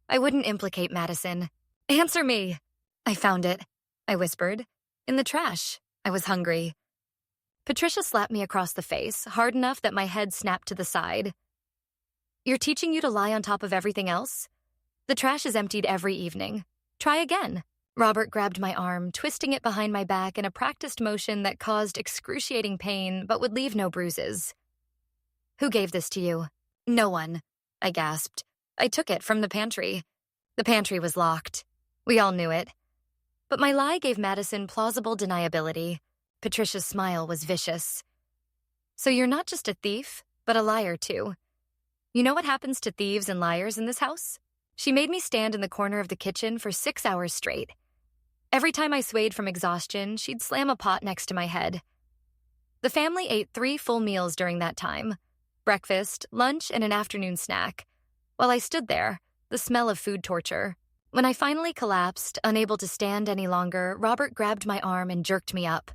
I wouldn't implicate Madison. Answer me! I found it, I whispered. In the trash. I was hungry. Patricia slapped me across the face, hard enough that my head snapped to the side. You're teaching you to lie on top of everything else? The trash is emptied every evening. Try again. Robert grabbed my arm, twisting it behind my back in a practiced motion that caused excruciating pain but would leave no bruises. Who gave this to you? No one, I gasped. I took it from the pantry. The pantry was locked. We all knew it. But my lie gave Madison plausible deniability. Patricia's smile was vicious. So you're not just a thief, but a liar too. You know what happens to thieves and liars in this house? She made me stand in the corner of the kitchen for 6 hours straight. Every time I swayed from exhaustion, she'd slam a pot next to my head. The family ate 3 full meals during that time. Breakfast, lunch, and an afternoon snack. While I stood there, the smell of food torture. When I finally collapsed, unable to stand any longer, Robert grabbed my arm and jerked me up.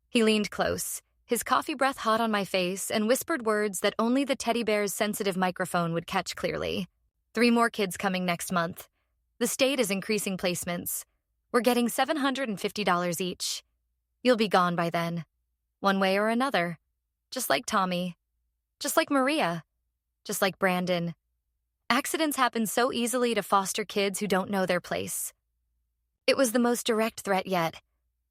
He leaned close, his coffee breath hot on my face, and whispered words that only the teddy bear's sensitive microphone would catch clearly. 3 more kids coming next month. The state is increasing placements. We're getting $750 each. You'll be gone by then. One way or another. Just like Tommy. Just like Maria. Just like Brandon. Accidents happen so easily to foster kids who don't know their place. It was the most direct threat yet.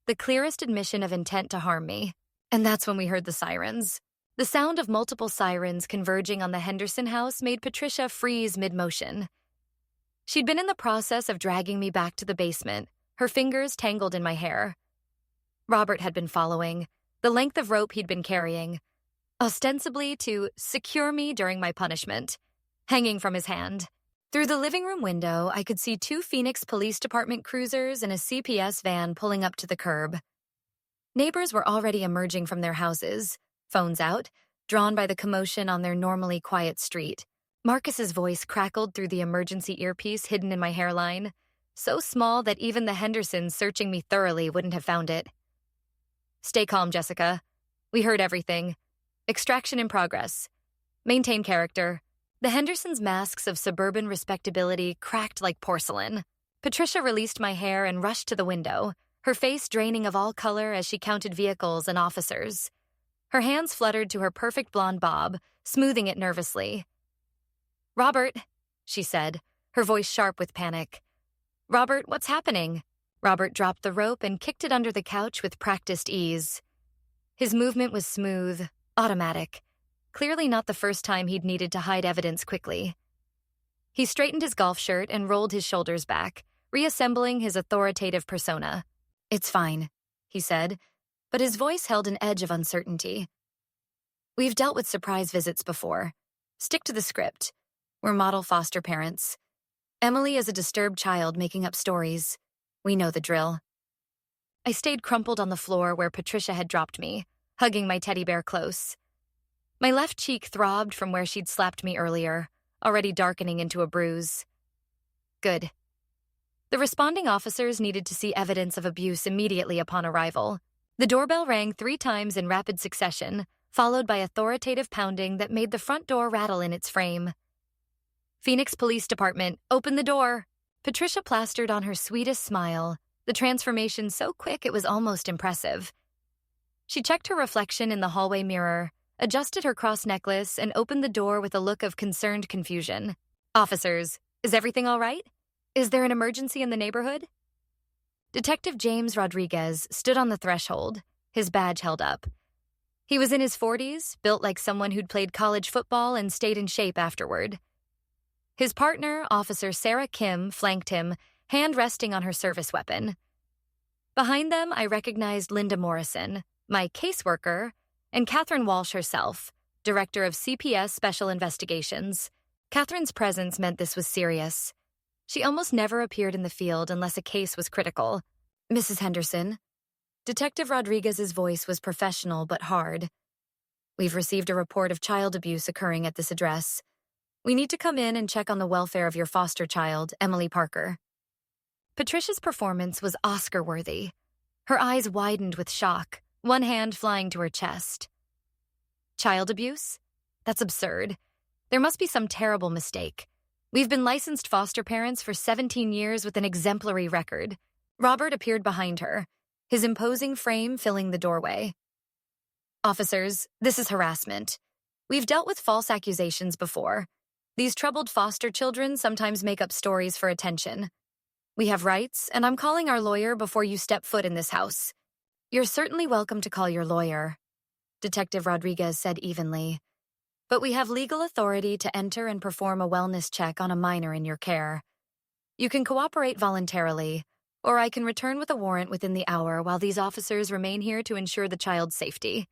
The clearest admission of intent to harm me. And that's when we heard the sirens. The sound of multiple sirens converging on the Henderson house made Patricia freeze mid-motion. She'd been in the process of dragging me back to the basement, her fingers tangled in my hair. Robert had been following, the length of rope he'd been carrying, ostensibly to secure me during my punishment, hanging from his hand. Through the living room window, I could see 2 Phoenix Police Department cruisers and a CPS van pulling up to the curb. Neighbors were already emerging from their houses, phones out, drawn by the commotion on their normally quiet street. Marcus's voice crackled through the emergency earpiece hidden in my hairline, so small that even the Hendersons searching me thoroughly wouldn't have found it. Stay calm, Jessica. We heard everything. Extraction in progress. Maintain character. The Hendersons' masks of suburban respectability cracked like porcelain. Patricia released my hair and rushed to the window, her face draining of all color as she counted vehicles and officers. Her hands fluttered to her perfect blonde bob, smoothing it nervously. "Robert," she said, her voice sharp with panic. "Robert, what's happening?" Robert dropped the rope and kicked it under the couch with practiced ease. His movement was smooth, automatic, clearly not the first time he'd needed to hide evidence quickly. He straightened his golf shirt and rolled his shoulders back, reassembling his authoritative persona. "It's fine," he said, but his voice held an edge of uncertainty. "We've dealt with surprise visits before. Stick to the script. We're model foster parents. Emily is a disturbed child making up stories. We know the drill." I stayed crumpled on the floor where Patricia had dropped me, hugging my teddy bear close. My left cheek throbbed from where she'd slapped me earlier, already darkening into a bruise. Good. The responding officers needed to see evidence of abuse immediately upon arrival. The doorbell rang 3 times in rapid succession, followed by authoritative pounding that made the front door rattle in its frame. "Phoenix Police Department, open the door!" Patricia plastered on her sweetest smile, the transformation so quick it was almost impressive. She checked her reflection in the hallway mirror, adjusted her cross necklace, and opened the door with a look of concerned confusion. "Officers, is everything all right? Is there an emergency in the neighborhood?" Detective James Rodriguez stood on the threshold, his badge held up. He was in his 40s, built like someone who'd played college football and stayed in shape afterward. His partner, Officer Sarah Kim, flanked him, hand resting on her service weapon. Behind them, I recognized Linda Morrison, my caseworker, and Catherine Walsh herself, Director of CPS Special Investigations. Catherine's presence meant this was serious. She almost never appeared in the field unless a case was critical. "Mrs. Henderson." Detective Rodriguez's voice was professional but hard. "We've received a report of child abuse occurring at this address. We need to come in and check on the welfare of your foster child, Emily Parker." Patricia's performance was Oscar-worthy. Her eyes widened with shock, one hand flying to her chest. "Child abuse? That's absurd. There must be some terrible mistake. We've been licensed foster parents for 17 years with an exemplary record." Robert appeared behind her, his imposing frame filling the doorway. "Officers, this is harassment. We've dealt with false accusations before. These troubled foster children sometimes make up stories for attention. We have rights, and I'm calling our lawyer before you step foot in this house." "You're certainly welcome to call your lawyer," Detective Rodriguez said evenly. "But we have legal authority to enter and perform a wellness check on a minor in your care. You can cooperate voluntarily, or I can return with a warrant within the hour while these officers remain here to ensure the child's safety.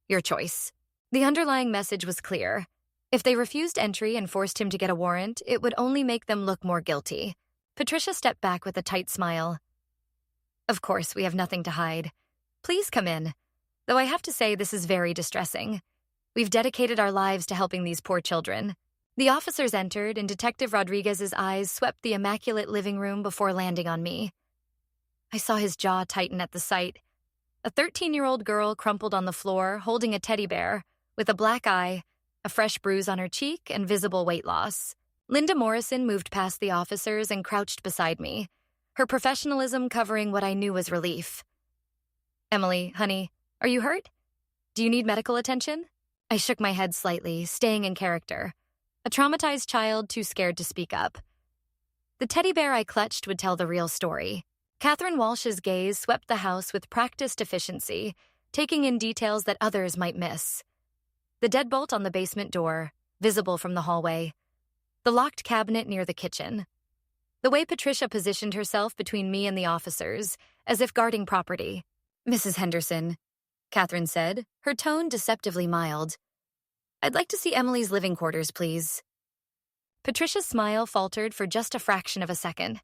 Your choice." The underlying message was clear. If they refused entry and forced him to get a warrant, it would only make them look more guilty. Patricia stepped back with a tight smile. "Of course, we have nothing to hide. Please come in. Though I have to say this is very distressing. We've dedicated our lives to helping these poor children." The officers entered, and Detective Rodriguez's eyes swept the immaculate living room before landing on me. I saw his jaw tighten at the sight. A 13-year-old girl crumpled on the floor, holding a teddy bear, with a black eye, a fresh bruise on her cheek, and visible weight loss. Linda Morrison moved past the officers and crouched beside me, her professionalism covering what I knew was relief. "Emily, honey, are you hurt? Do you need medical attention?" I shook my head slightly, staying in character. A traumatized child too scared to speak up. The teddy bear I clutched would tell the real story. Catherine Walsh's gaze swept the house with practiced efficiency, taking in details that others might miss. The deadbolt on the basement door, visible from the hallway. The locked cabinet near the kitchen. The way Patricia positioned herself between me and the officers, as if guarding property. "Mrs. Henderson," Catherine said, her tone deceptively mild. "I'd like to see Emily's living quarters, please." Patricia's smile faltered for just a fraction of a second.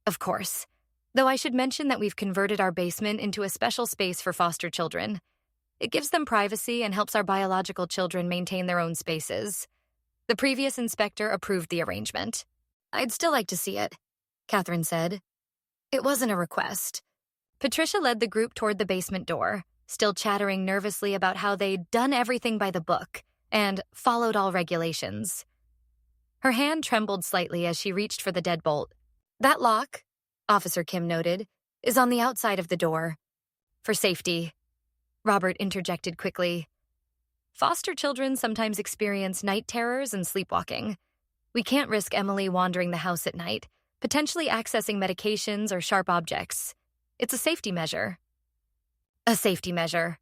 "Of course. Though I should mention that we've converted our basement into a special space for foster children. It gives them privacy and helps our biological children maintain their own spaces. The previous inspector approved the arrangement." "I'd still like to see it," Catherine said. It wasn't a request. Patricia led the group toward the basement door, still chattering nervously about how they'd done everything by the book and followed all regulations. Her hand trembled slightly as she reached for the deadbolt. "That lock," Officer Kim noted, "is on the outside of the door. For safety." Robert interjected quickly. "Foster children sometimes experience night terrors and sleepwalking. We can't risk Emily wandering the house at night, potentially accessing medications or sharp objects. It's a safety measure." "A safety measure,"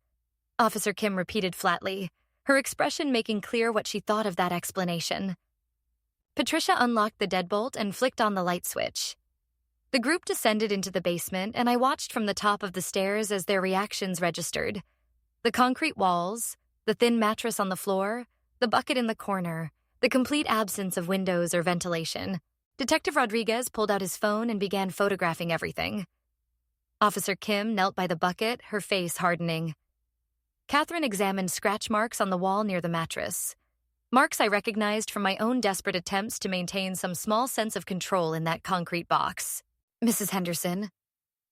Officer Kim repeated flatly, her expression making clear what she thought of that explanation. Patricia unlocked the deadbolt and flicked on the light switch. The group descended into the basement, and I watched from the top of the stairs as their reactions registered. The concrete walls, the thin mattress on the floor, the bucket in the corner, the complete absence of windows or ventilation. Detective Rodriguez pulled out his phone and began photographing everything. Officer Kim knelt by the bucket, her face hardening. Catherine examined scratch marks on the wall near the mattress. Marks I recognized from my own desperate attempts to maintain some small sense of control in that concrete box. "Mrs. Henderson,"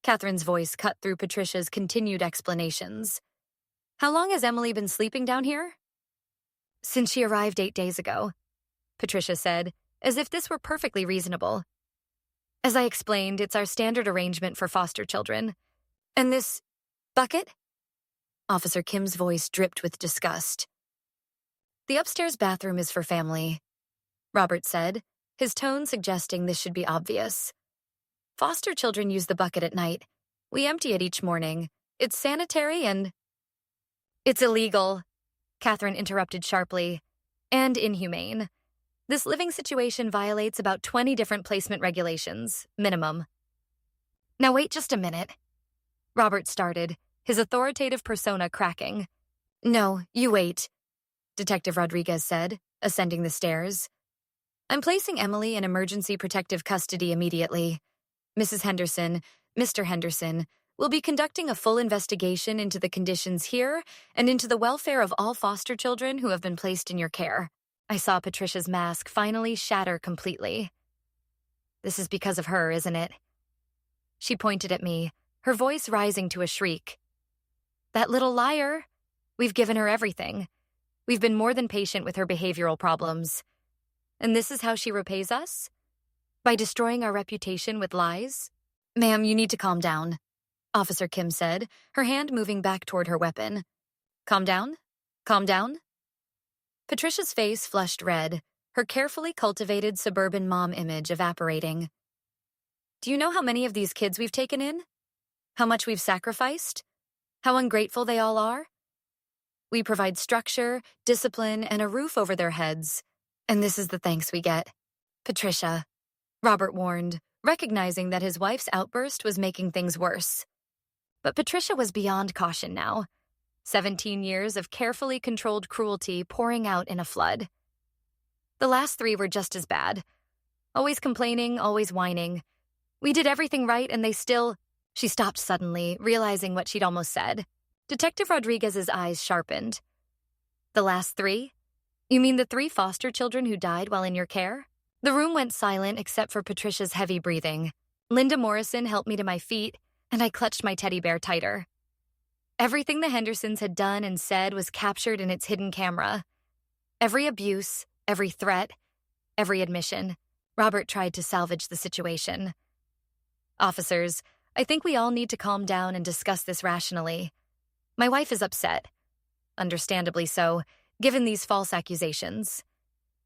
Catherine's voice cut through Patricia's continued explanations. "How long has Emily been sleeping down here?" "Since she arrived 8 days ago," Patricia said, as if this were perfectly reasonable. "As I explained, it's our standard arrangement for foster children. And this bucket?" Officer Kim's voice dripped with disgust. "The upstairs bathroom is for family," Robert said, his tone suggesting this should be obvious. "Foster children use the bucket at night. We empty it each morning. It's sanitary and—" "It's illegal," Catherine interrupted sharply, "and inhumane. This living situation violates about 20 different placement regulations, minimum." "Now wait just a minute," Robert started, his authoritative persona cracking. "No, you wait," Detective Rodriguez said, ascending the stairs. "I'm placing Emily in emergency protective custody immediately. Mrs. Henderson, Mr. Henderson, will be conducting a full investigation into the conditions here and into the welfare of all foster children who have been placed in your care." I saw Patricia's mask finally shatter completely. "This is because of her, isn't it?" She pointed at me, her voice rising to a shriek. "That little liar! We've given her everything. We've been more than patient with her behavioral problems. And this is how she repays us? By destroying our reputation with lies?" "Ma'am, you need to calm down," Officer Kim said, her hand moving back toward her weapon. "Calm down? Calm down?" Patricia's face flushed red, her carefully cultivated suburban mom image evaporating. "Do you know how many of these kids we've taken in? How much we've sacrificed? How ungrateful they all are? We provide structure, discipline, and a roof over their heads. And this is the thanks we get." "Patricia," Robert warned, recognizing that his wife's outburst was making things worse. But Patricia was beyond caution now. 17 years of carefully controlled cruelty pouring out in a flood. The last 3 were just as bad. Always complaining, always whining. We did everything right and they still— She stopped suddenly, realizing what she'd almost said. Detective Rodriguez's eyes sharpened. "The last 3? You mean the 3 foster children who died while in your care?" The room went silent except for Patricia's heavy breathing. Linda Morrison helped me to my feet, and I clutched my teddy bear tighter. Everything the Hendersons had done and said was captured in its hidden camera. Every abuse, every threat, every admission. Robert tried to salvage the situation. "Officers, I think we all need to calm down and discuss this rationally. My wife is upset. Understandably so, given these false accusations.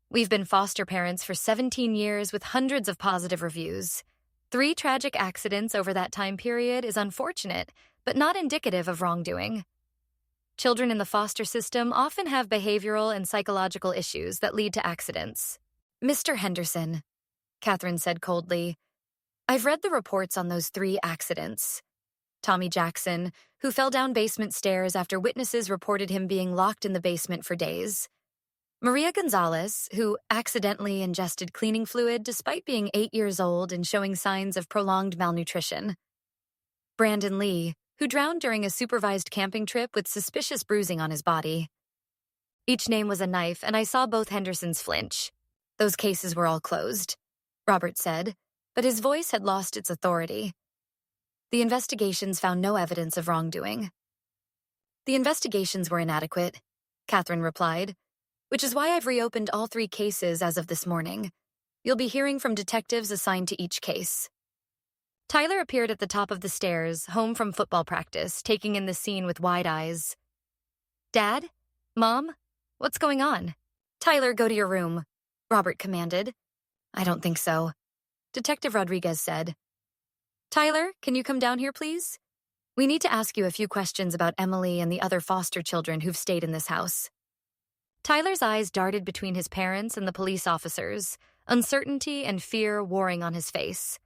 We've been foster parents for 17 years with hundreds of positive reviews. 3 tragic accidents over that time period is unfortunate, but not indicative of wrongdoing. Children in the foster system often have behavioral and psychological issues that lead to accidents." "Mr. Henderson," Catherine said coldly, "I've read the reports on those 3 accidents. Tommy Jackson, who fell down basement stairs after witnesses reported him being locked in the basement for days. Maria Gonzalez, who accidentally ingested cleaning fluid despite being 8 years old and showing signs of prolonged malnutrition. Brandon Lee, who drowned during a supervised camping trip with suspicious bruising on his body. Each name was a knife, and I saw both Hendersons flinch. Those cases were all closed," Robert said, but his voice had lost its authority. "The investigations found no evidence of wrongdoing." "The investigations were inadequate," Catherine replied. which is why I've reopened all 3 cases as of this morning. You'll be hearing from detectives assigned to each case. Tyler appeared at the top of the stairs, home from football practice, taking in the scene with wide eyes. Dad? Mom? What's going on? Tyler, go to your room, Robert commanded. I don't think so, Detective Rodriguez said. Tyler, can you come down here, please? We need to ask you a few questions about Emily and the other foster children who've stayed in this house. Tyler's eyes darted between his parents and the police officers, uncertainty and fear warring on his face.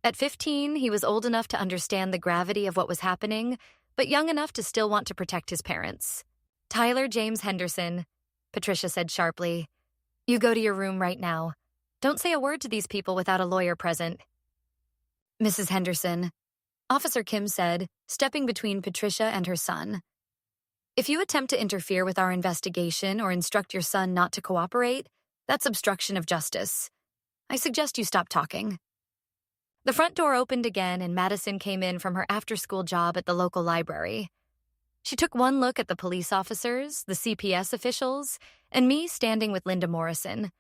At 15, he was old enough to understand the gravity of what was happening, but young enough to still want to protect his parents. Tyler James Henderson, Patricia said sharply. You go to your room right now. Don't say a word to these people without a lawyer present. Mrs. Henderson, Officer Kim said, stepping between Patricia and her son. If you attempt to interfere with our investigation or instruct your son not to cooperate, that's obstruction of justice. I suggest you stop talking. The front door opened again and Madison came in from her after-school job at the local library. She took one look at the police officers, the CPS officials, and me standing with Linda Morrison.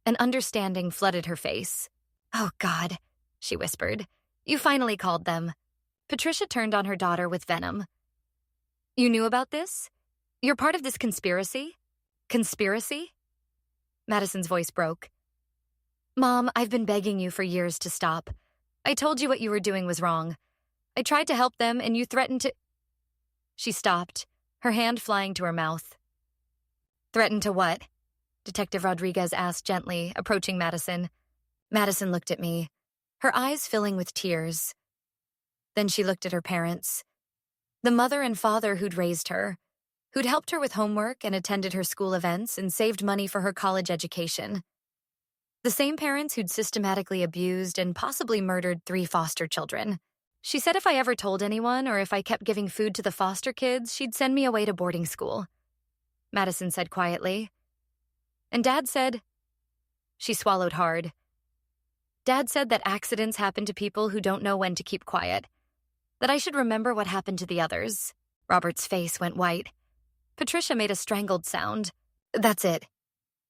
An understanding flooded her face. Oh, God, she whispered. You finally called them. Patricia turned on her daughter with venom. You knew about this? You're part of this conspiracy? Conspiracy? Madison's voice broke. Mom, I've been begging you for years to stop. I told you what you were doing was wrong. I tried to help them and you threatened to... She stopped, her hand flying to her mouth. Threatened to what? Detective Rodriguez asked gently, approaching Madison. Madison looked at me, her eyes filling with tears. Then she looked at her parents. The mother and father who'd raised her, who'd helped her with homework and attended her school events and saved money for her college education. The same parents who'd systematically abused and possibly murdered 3 foster children. She said if I ever told anyone or if I kept giving food to the foster kids, she'd send me away to boarding school. Madison said quietly. And Dad said... She swallowed hard. Dad said that accidents happen to people who don't know when to keep quiet. That I should remember what happened to the others. Robert's face went white. Patricia made a strangled sound. That's it,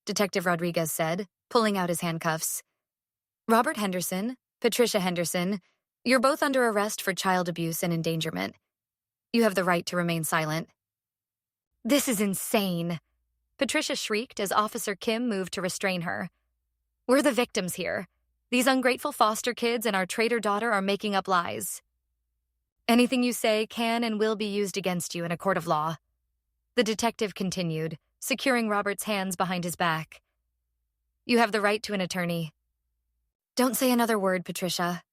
Detective Rodriguez said, pulling out his handcuffs. Robert Henderson, Patricia Henderson, you're both under arrest for child abuse and endangerment. You have the right to remain silent. This is insane, Patricia shrieked as Officer Kim moved to restrain her. We're the victims here. These ungrateful foster kids and our traitor daughter are making up lies. Anything you say can and will be used against you in a court of law. The detective continued, securing Robert's hands behind his back. You have the right to an attorney. Don't say another word, Patricia.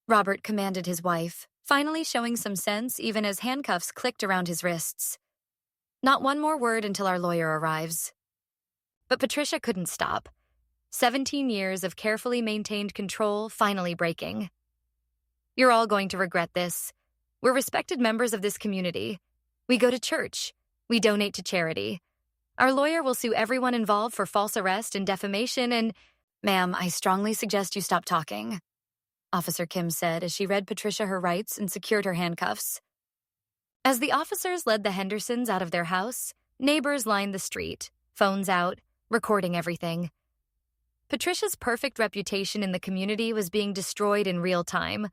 Robert commanded his wife, finally showing some sense even as handcuffs clicked around his wrists. Not one more word until our lawyer arrives. But Patricia couldn't stop. 17 years of carefully maintained control finally breaking. You're all going to regret this. We're respected members of this community. We go to church. We donate to charity. Our lawyer will sue everyone involved for false arrest and defamation and... Ma'am, I strongly suggest you stop talking, Officer Kim said as she read Patricia her rights and secured her handcuffs. As the officers led the Hendersons out of their house, neighbors lined the street, phones out, recording everything. Patricia's perfect reputation in the community was being destroyed in real time,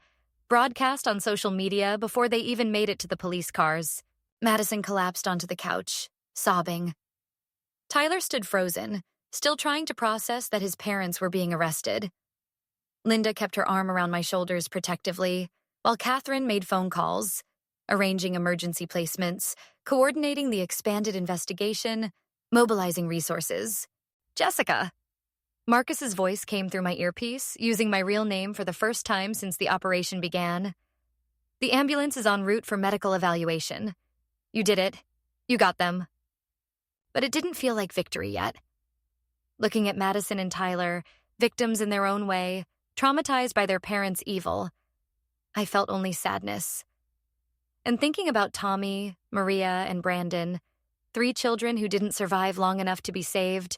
broadcast on social media before they even made it to the police cars. Madison collapsed onto the couch, sobbing. Tyler stood frozen, still trying to process that his parents were being arrested. Linda kept her arm around my shoulders protectively, while Catherine made phone calls, arranging emergency placements, coordinating the expanded investigation, mobilizing resources. Jessica! Marcus's voice came through my earpiece, using my real name for the first time since the operation began. The ambulance is en route for medical evaluation. You did it. You got them. But it didn't feel like victory yet. Looking at Madison and Tyler, victims in their own way, traumatized by their parents' evil, I felt only sadness. And thinking about Tommy, Maria, and Brandon, 3 children who didn't survive long enough to be saved,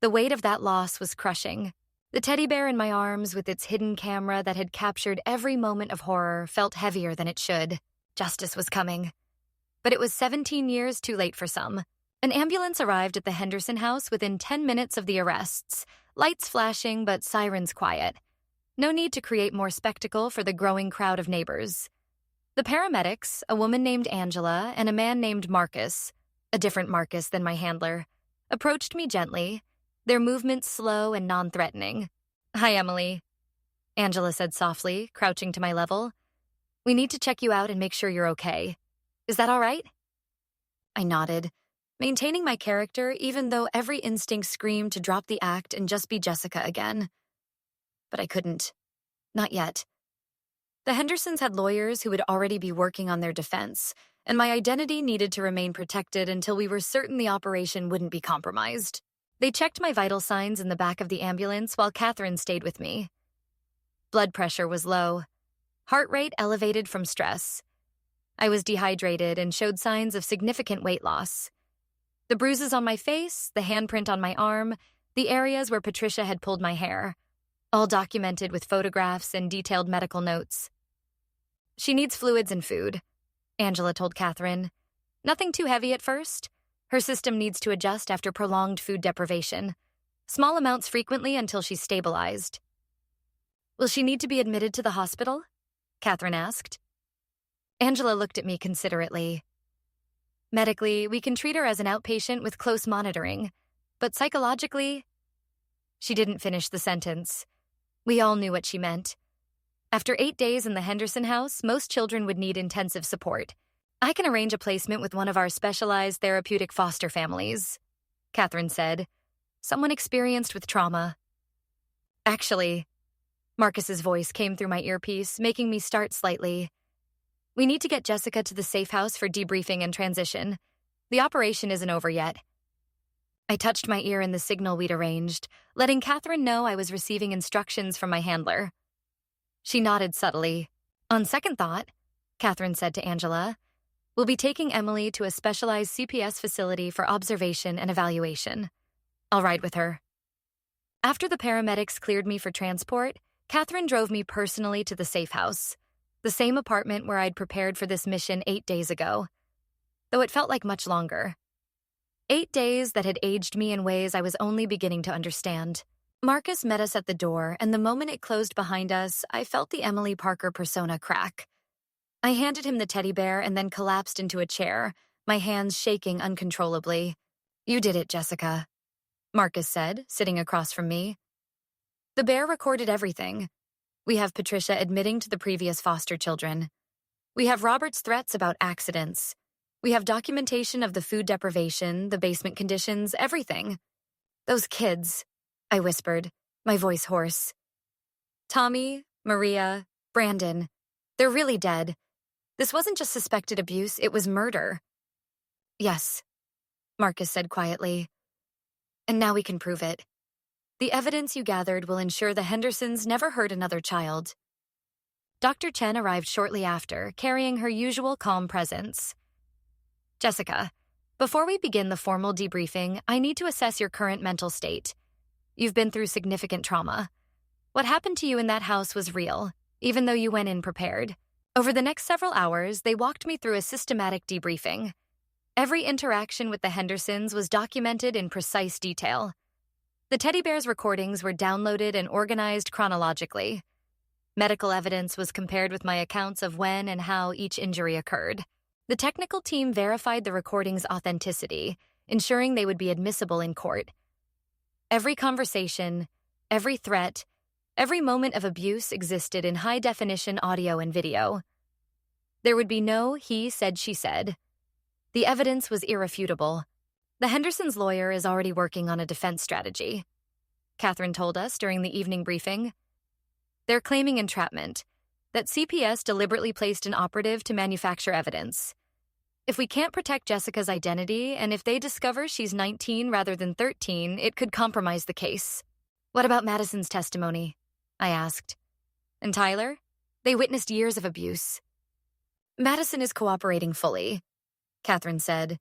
the weight of that loss was crushing. The teddy bear in my arms with its hidden camera that had captured every moment of horror felt heavier than it should. Justice was coming. But it was 17 years too late for some. An ambulance arrived at the Henderson house within 10 minutes of the arrests, lights flashing but sirens quiet. No need to create more spectacle for the growing crowd of neighbors. The paramedics, a woman named Angela and a man named Marcus, a different Marcus than my handler, approached me gently, their movements slow and non-threatening. "Hi, Emily," Angela said softly, crouching to my level. "We need to check you out and make sure you're okay. Is that all right?" I nodded, maintaining my character even though every instinct screamed to drop the act and just be Jessica again. But I couldn't. Not yet. The Hendersons had lawyers who would already be working on their defense, and my identity needed to remain protected until we were certain the operation wouldn't be compromised. They checked my vital signs in the back of the ambulance while Catherine stayed with me. Blood pressure was low. Heart rate elevated from stress. I was dehydrated and showed signs of significant weight loss. The bruises on my face, the handprint on my arm, the areas where Patricia had pulled my hair, all documented with photographs and detailed medical notes. "She needs fluids and food," Angela told Catherine. "Nothing too heavy at first. Her system needs to adjust after prolonged food deprivation. Small amounts frequently until she's stabilized." "Will she need to be admitted to the hospital?" Catherine asked. Angela looked at me considerately. "Medically, we can treat her as an outpatient with close monitoring, but psychologically—" She didn't finish the sentence. We all knew what she meant. After 8 days in the Henderson house, most children would need intensive support. "I can arrange a placement with one of our specialized therapeutic foster families," Catherine said. "Someone experienced with trauma." "Actually," Marcus's voice came through my earpiece, making me start slightly. "We need to get Jessica to the safe house for debriefing and transition. The operation isn't over yet." I touched my ear in the signal we'd arranged, letting Catherine know I was receiving instructions from my handler. She nodded subtly. "On second thought," Catherine said to Angela, "we'll be taking Emily to a specialized CPS facility for observation and evaluation. I'll ride with her." After the paramedics cleared me for transport, Catherine drove me personally to the safe house, the same apartment where I'd prepared for this mission 8 days ago, though it felt like much longer. 8 days that had aged me in ways I was only beginning to understand. Marcus met us at the door, and the moment it closed behind us, I felt the Emily Parker persona crack. I handed him the teddy bear and then collapsed into a chair, my hands shaking uncontrollably. "You did it, Jessica," Marcus said, sitting across from me. "The bear recorded everything. We have Patricia admitting to the previous foster children. We have Robert's threats about accidents. We have documentation of the food deprivation, the basement conditions, everything. Those kids," I whispered, my voice hoarse. "Tommy, Maria, Brandon, they're really dead. This wasn't just suspected abuse, it was murder." "Yes," Marcus said quietly. "And now we can prove it. The evidence you gathered will ensure the Hendersons never hurt another child." Dr. Chen arrived shortly after, carrying her usual calm presence. "Jessica, before we begin the formal debriefing, I need to assess your current mental state. You've been through significant trauma. What happened to you in that house was real, even though you went in prepared." Over the next several hours, they walked me through a systematic debriefing. Every interaction with the Hendersons was documented in precise detail. The teddy bear's recordings were downloaded and organized chronologically. Medical evidence was compared with my accounts of when and how each injury occurred. The technical team verified the recordings' authenticity, ensuring they would be admissible in court. Every conversation, every threat, every moment of abuse existed in high-definition audio and video. There would be no he said, she said. The evidence was irrefutable. "The Hendersons' lawyer is already working on a defense strategy," Catherine told us during the evening briefing. "They're claiming entrapment, that CPS deliberately placed an operative to manufacture evidence. If we can't protect Jessica's identity, and if they discover she's 19 rather than 13, it could compromise the case." "What about Madison's testimony?" I asked. "And Tyler? They witnessed years of abuse." "Madison is cooperating fully," Catherine said.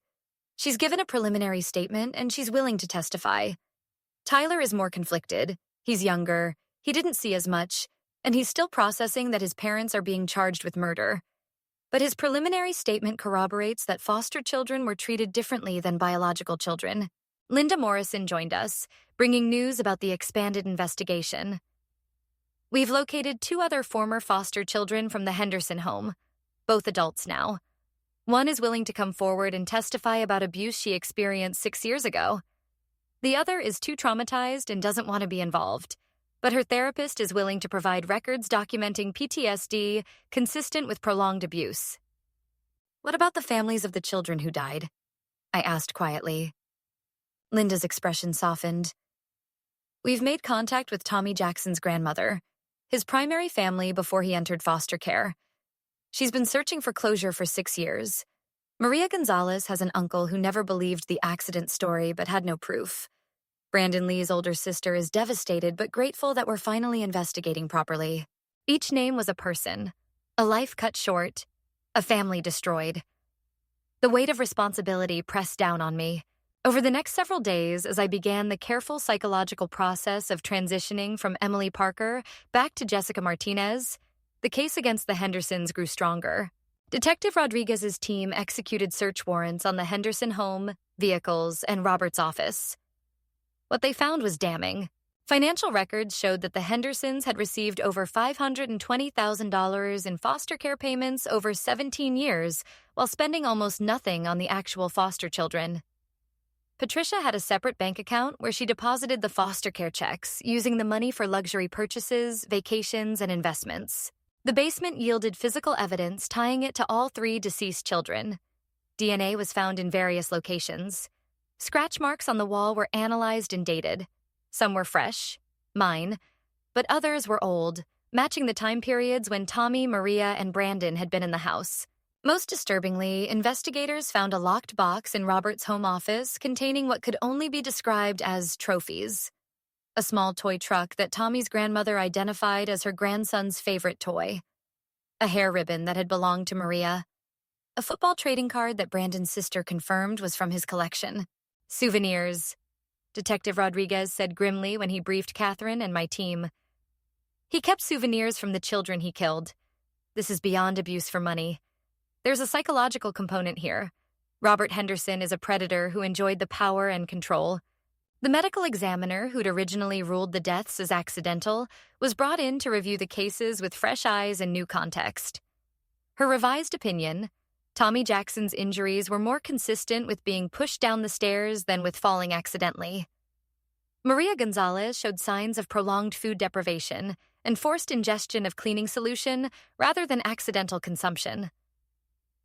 "She's given a preliminary statement, and she's willing to testify. Tyler is more conflicted. He's younger, he didn't see as much, and he's still processing that his parents are being charged with murder. But his preliminary statement corroborates that foster children were treated differently than biological children. Linda Morrison joined us, bringing news about the expanded investigation. We've located 2 other former foster children from the Henderson home, both adults now. One is willing to come forward and testify about abuse she experienced 6 years ago. The other is too traumatized and doesn't want to be involved, but her therapist is willing to provide records documenting PTSD consistent with prolonged abuse. What about the families of the children who died? I asked quietly. Linda's expression softened. We've made contact with Tommy Jackson's grandmother, his primary family before he entered foster care. She's been searching for closure for 6 years. Maria Gonzalez has an uncle who never believed the accident story but had no proof. Brandon Lee's older sister is devastated but grateful that we're finally investigating properly. Each name was a person, a life cut short, a family destroyed. The weight of responsibility pressed down on me. Over the next several days, as I began the careful psychological process of transitioning from Emily Parker back to Jessica Martinez, the case against the Hendersons grew stronger. Detective Rodriguez's team executed search warrants on the Henderson home, vehicles, and Robert's office. What they found was damning. Financial records showed that the Hendersons had received over $520,000 in foster care payments over 17 years, while spending almost nothing on the actual foster children. Patricia had a separate bank account where she deposited the foster care checks, using the money for luxury purchases, vacations, and investments. The basement yielded physical evidence tying it to all 3 deceased children. DNA was found in various locations. Scratch marks on the wall were analyzed and dated. Some were fresh, mine, but others were old, matching the time periods when Tommy, Maria, and Brandon had been in the house. Most disturbingly, investigators found a locked box in Robert's home office containing what could only be described as trophies. A small toy truck that Tommy's grandmother identified as her grandson's favorite toy. A hair ribbon that had belonged to Maria. A football trading card that Brandon's sister confirmed was from his collection. Souvenirs, Detective Rodriguez said grimly when he briefed Catherine and my team. He kept souvenirs from the children he killed. This is beyond abuse for money. There's a psychological component here. Robert Henderson is a predator who enjoyed the power and control. The medical examiner, who'd originally ruled the deaths as accidental, was brought in to review the cases with fresh eyes and new context. Her revised opinion, Tommy Jackson's injuries were more consistent with being pushed down the stairs than with falling accidentally. Maria Gonzalez showed signs of prolonged food deprivation and forced ingestion of cleaning solution rather than accidental consumption.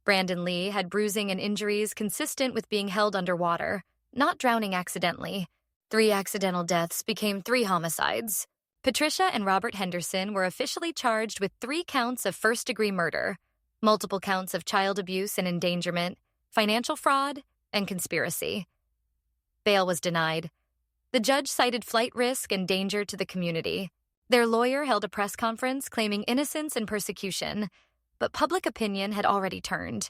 Brandon Lee had bruising and injuries consistent with being held underwater, not drowning accidentally. 3 accidental deaths became 3 homicides. Patricia and Robert Henderson were officially charged with 3 counts of first-degree murder, multiple counts of child abuse and endangerment, financial fraud, and conspiracy. Bail was denied. The judge cited flight risk and danger to the community. Their lawyer held a press conference claiming innocence and persecution, but public opinion had already turned.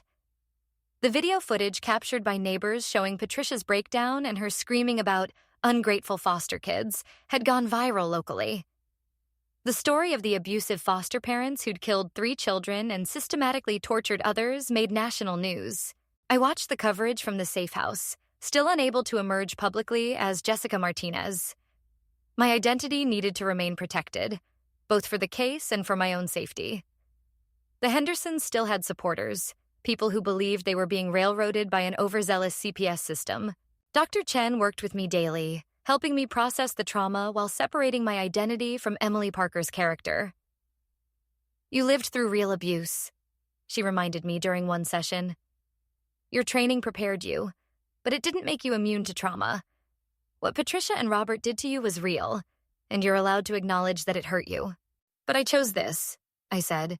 The video footage captured by neighbors showing Patricia's breakdown and her screaming about ungrateful foster kids had gone viral locally. The story of the abusive foster parents who'd killed 3 children and systematically tortured others made national news. I watched the coverage from the safe house, still unable to emerge publicly as Jessica Martinez. My identity needed to remain protected, both for the case and for my own safety. The Hendersons still had supporters, people who believed they were being railroaded by an overzealous CPS system. Dr. Chen worked with me daily, helping me process the trauma while separating my identity from Emily Parker's character. You lived through real abuse, she reminded me during one session. Your training prepared you, but it didn't make you immune to trauma. What Patricia and Robert did to you was real, and you're allowed to acknowledge that it hurt you. But I chose this, I said.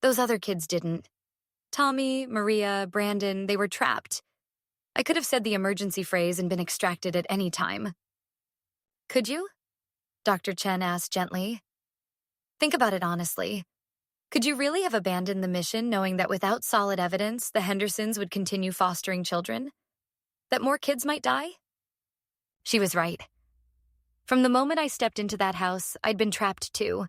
Those other kids didn't. Tommy, Maria, Brandon, they were trapped. I could have said the emergency phrase and been extracted at any time. Could you? Dr. Chen asked gently. Think about it honestly. Could you really have abandoned the mission knowing that without solid evidence, the Hendersons would continue fostering children? That more kids might die? She was right. From the moment I stepped into that house, I'd been trapped too.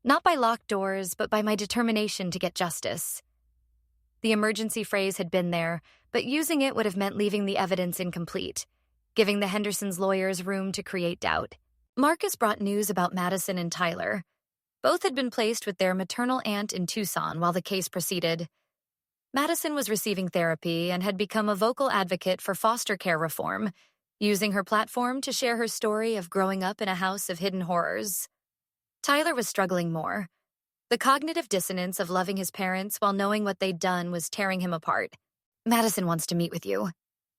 Not by locked doors, but by my determination to get justice. The emergency phrase had been there, but using it would have meant leaving the evidence incomplete, giving the Hendersons' lawyers room to create doubt. Marcus brought news about Madison and Tyler. Both had been placed with their maternal aunt in Tucson while the case proceeded. Madison was receiving therapy and had become a vocal advocate for foster care reform, using her platform to share her story of growing up in a house of hidden horrors. Tyler was struggling more. The cognitive dissonance of loving his parents while knowing what they'd done was tearing him apart. "Madison wants to meet with you,"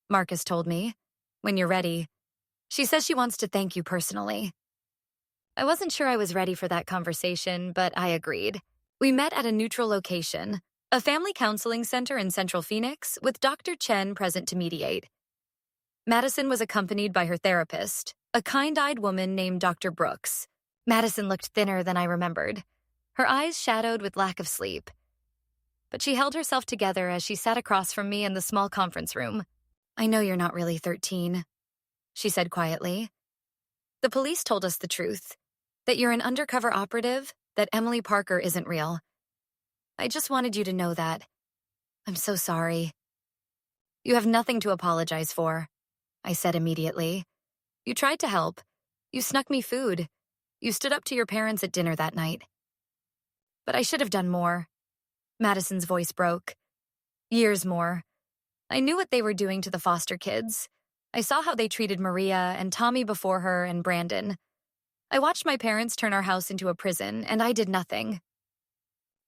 Marcus told me. "When you're ready. She says she wants to thank you personally." I wasn't sure I was ready for that conversation, but I agreed. We met at a neutral location, a family counseling center in Central Phoenix, with Dr. Chen present to mediate. Madison was accompanied by her therapist, a kind-eyed woman named Dr. Brooks. Madison looked thinner than I remembered, her eyes shadowed with lack of sleep. But she held herself together as she sat across from me in the small conference room. "I know you're not really 13, she said quietly. "The police told us the truth, that you're an undercover operative, that Emily Parker isn't real. I just wanted you to know that. I'm so sorry." "You have nothing to apologize for," I said immediately. "You tried to help. You snuck me food. You stood up to your parents at dinner that night." "But I should have done more." Madison's voice broke. "Years more. I knew what they were doing to the foster kids. I saw how they treated Maria and Tommy before her and Brandon. I watched my parents turn our house into a prison, and I did nothing."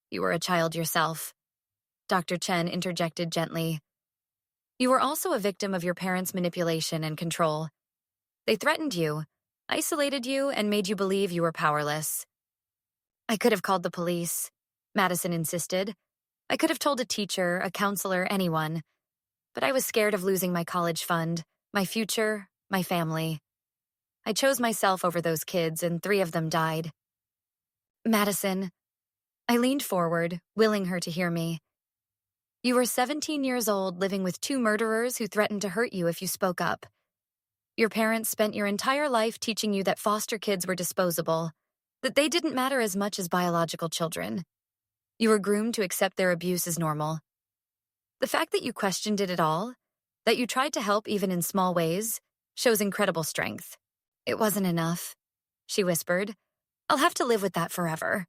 "You were a child yourself," Dr. Chen interjected gently. "You were also a victim of your parents' manipulation and control. They threatened you, isolated you, and made you believe you were powerless." "I could have called the police," Madison insisted. "I could have told a teacher, a counselor, anyone. But I was scared of losing my college fund, my future, my family. I chose myself over those kids, and 3 of them died." "Madison," I leaned forward, willing her to hear me. "You were 17 years old living with 2 murderers who threatened to hurt you if you spoke up. Your parents spent your entire life teaching you that foster kids were disposable, that they didn't matter as much as biological children. You were groomed to accept their abuse as normal. The fact that you questioned it at all, that you tried to help even in small ways, shows incredible strength." "It wasn't enough," she whispered. "I'll have to live with that forever."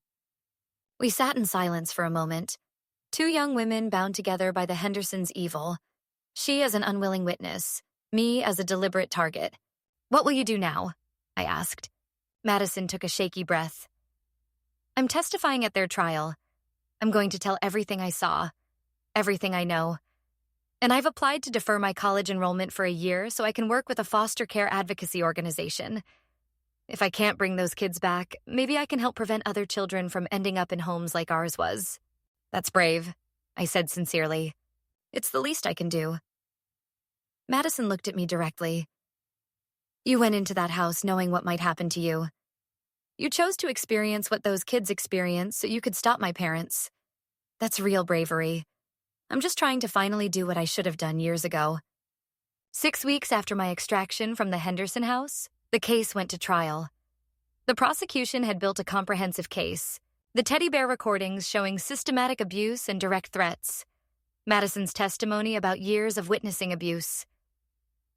We sat in silence for a moment, 2 young women bound together by the Hendersons' evil, she as an unwilling witness, me as a deliberate target. "What will you do now?" I asked. Madison took a shaky breath. "I'm testifying at their trial. I'm going to tell everything I saw, everything I know. And I've applied to defer my college enrollment for a year so I can work with a foster care advocacy organization. If I can't bring those kids back, maybe I can help prevent other children from ending up in homes like ours was." "That's brave," I said sincerely. "It's the least I can do." Madison looked at me directly. "You went into that house knowing what might happen to you. You chose to experience what those kids experienced so you could stop my parents. That's real bravery. I'm just trying to finally do what I should have done years ago." 6 weeks after my extraction from the Henderson house, the case went to trial. The prosecution had built a comprehensive case, the teddy bear recordings showing systematic abuse and direct threats, Madison's testimony about years of witnessing abuse,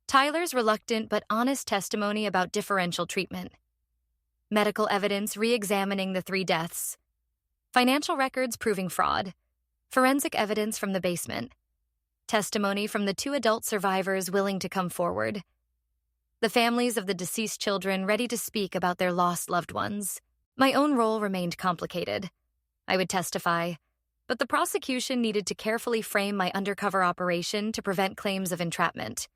Tyler's reluctant but honest testimony about differential treatment, medical evidence re-examining the 3 deaths, financial records proving fraud, forensic evidence from the basement, testimony from the 2 adult survivors willing to come forward, the families of the deceased children ready to speak about their lost loved ones. My own role remained complicated. I would testify, but the prosecution needed to carefully frame my undercover operation to prevent claims of entrapment.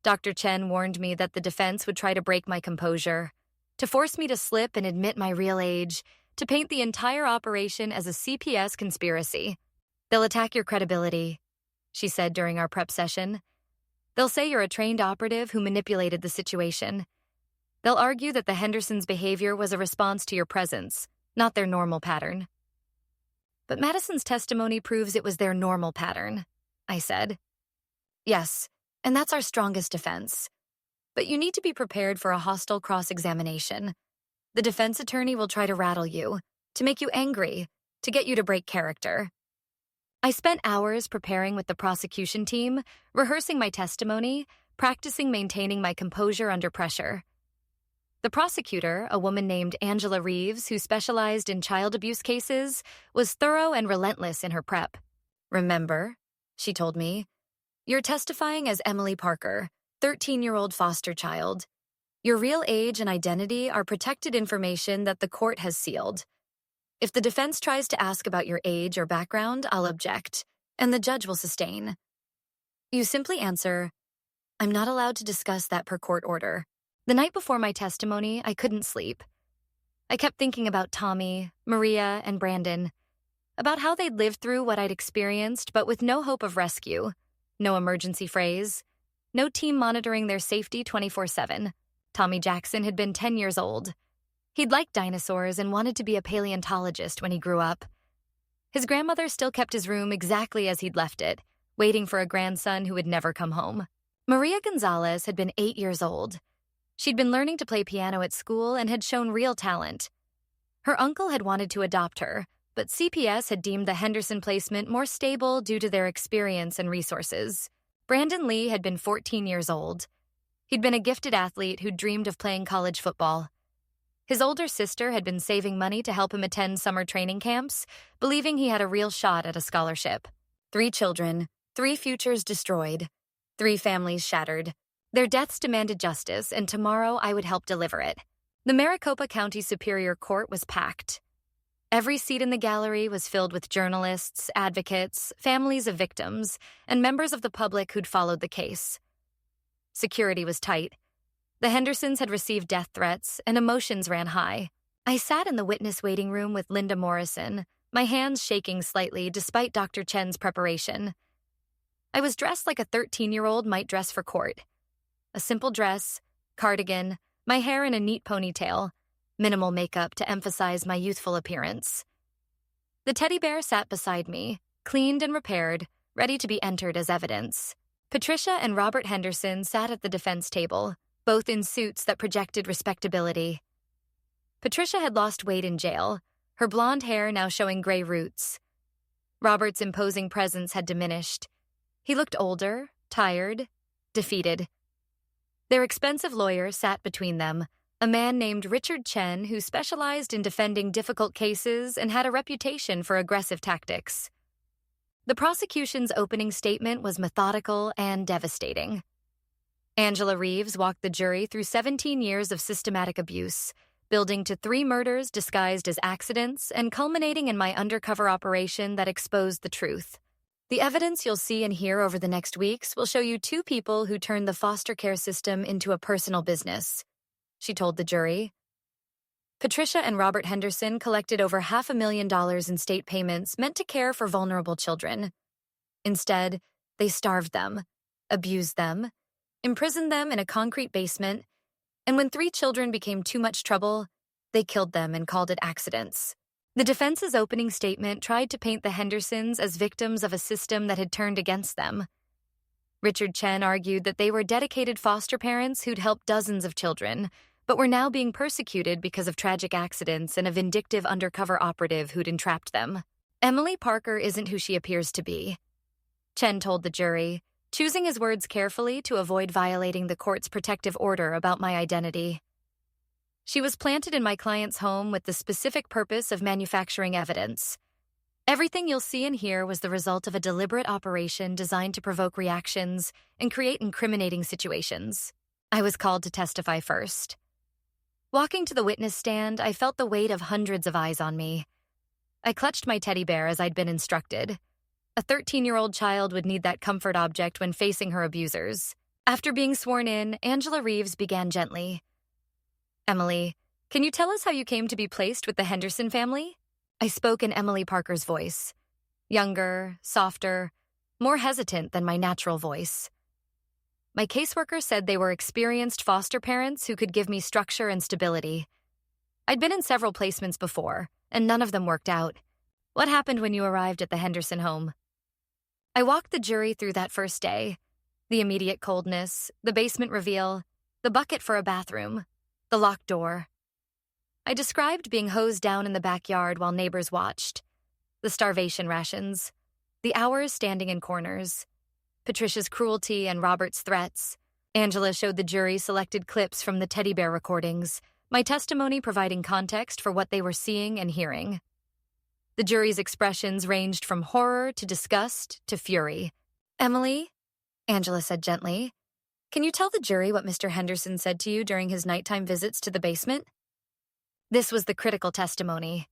Dr. Chen warned me that the defense would try to break my composure, to force me to slip and admit my real age, to paint the entire operation as a CPS conspiracy. "They'll attack your credibility," she said during our prep session. "They'll say you're a trained operative who manipulated the situation. They'll argue that the Hendersons' behavior was a response to your presence, not their normal pattern." "But Madison's testimony proves it was their normal pattern," I said. "Yes, and that's our strongest defense. But you need to be prepared for a hostile cross-examination. The defense attorney will try to rattle you, to make you angry, to get you to break character." I spent hours preparing with the prosecution team, rehearsing my testimony, practicing maintaining my composure under pressure. The prosecutor, a woman named Angela Reeves, who specialized in child abuse cases, was thorough and relentless in her prep. "Remember," she told me, "you're testifying as Emily Parker, 13-year-old foster child. Your real age and identity are protected information that the court has sealed. If the defense tries to ask about your age or background, I'll object, and the judge will sustain. You simply answer, 'I'm not allowed to discuss that per court order.'" The night before my testimony, I couldn't sleep. I kept thinking about Tommy, Maria, and Brandon, about how they'd lived through what I'd experienced, but with no hope of rescue, no emergency phrase, no team monitoring their safety 24/7. Tommy Jackson had been 10 years old. He'd liked dinosaurs and wanted to be a paleontologist when he grew up. His grandmother still kept his room exactly as he'd left it, waiting for a grandson who would never come home. Maria Gonzalez had been 8 years old. She'd been learning to play piano at school and had shown real talent. Her uncle had wanted to adopt her, but CPS had deemed the Henderson placement more stable due to their experience and resources. Brandon Lee had been 14 years old. He'd been a gifted athlete who'd dreamed of playing college football. His older sister had been saving money to help him attend summer training camps, believing he had a real shot at a scholarship. 3 children, 3 futures destroyed, 3 families shattered. Their deaths demanded justice, and tomorrow I would help deliver it. The Maricopa County Superior Court was packed. Every seat in the gallery was filled with journalists, advocates, families of victims, and members of the public who'd followed the case. Security was tight. The Hendersons had received death threats, and emotions ran high. I sat in the witness waiting room with Linda Morrison, my hands shaking slightly despite Dr. Chen's preparation. I was dressed like a 13-year-old might dress for court. A simple dress, cardigan, my hair in a neat ponytail, minimal makeup to emphasize my youthful appearance. The teddy bear sat beside me, cleaned and repaired, ready to be entered as evidence. Patricia and Robert Henderson sat at the defense table, both in suits that projected respectability. Patricia had lost weight in jail, her blonde hair now showing gray roots. Robert's imposing presence had diminished. He looked older, tired, defeated. Their expensive lawyer sat between them, a man named Richard Chen who specialized in defending difficult cases and had a reputation for aggressive tactics. The prosecution's opening statement was methodical and devastating. Angela Reeves walked the jury through 17 years of systematic abuse, building to 3 murders disguised as accidents and culminating in my undercover operation that exposed the truth. The evidence you'll see and hear over the next weeks will show you 2 people who turned the foster care system into a personal business, she told the jury. Patricia and Robert Henderson collected over $500,000 in state payments meant to care for vulnerable children. Instead, they starved them, abused them, imprisoned them in a concrete basement, and when 3 children became too much trouble, they killed them and called it accidents. The defense's opening statement tried to paint the Hendersons as victims of a system that had turned against them. Richard Chen argued that they were dedicated foster parents who'd helped dozens of children, but were now being persecuted because of tragic accidents and a vindictive undercover operative who'd entrapped them. Emily Parker isn't who she appears to be, Chen told the jury, choosing his words carefully to avoid violating the court's protective order about my identity. She was planted in my client's home with the specific purpose of manufacturing evidence. Everything you'll see and hear was the result of a deliberate operation designed to provoke reactions and create incriminating situations. I was called to testify first. Walking to the witness stand, I felt the weight of hundreds of eyes on me. I clutched my teddy bear as I'd been instructed. A 13-year-old child would need that comfort object when facing her abusers. After being sworn in, Angela Reeves began gently. "Emily, can you tell us how you came to be placed with the Henderson family?" I spoke in Emily Parker's voice. Younger, softer, more hesitant than my natural voice. My caseworker said they were experienced foster parents who could give me structure and stability. I'd been in several placements before, and none of them worked out. What happened when you arrived at the Henderson home? I walked the jury through that first day. The immediate coldness, the basement reveal, the bucket for a bathroom, the locked door. I described being hosed down in the backyard while neighbors watched. The starvation rations. the hours standing in corners, Patricia's cruelty and Robert's threats. Angela showed the jury selected clips from the teddy bear recordings, my testimony providing context for what they were seeing and hearing. The jury's expressions ranged from horror to disgust to fury. "Emily," Angela said gently, "can you tell the jury what Mr. Henderson said to you during his nighttime visits to the basement?" This was the critical testimony.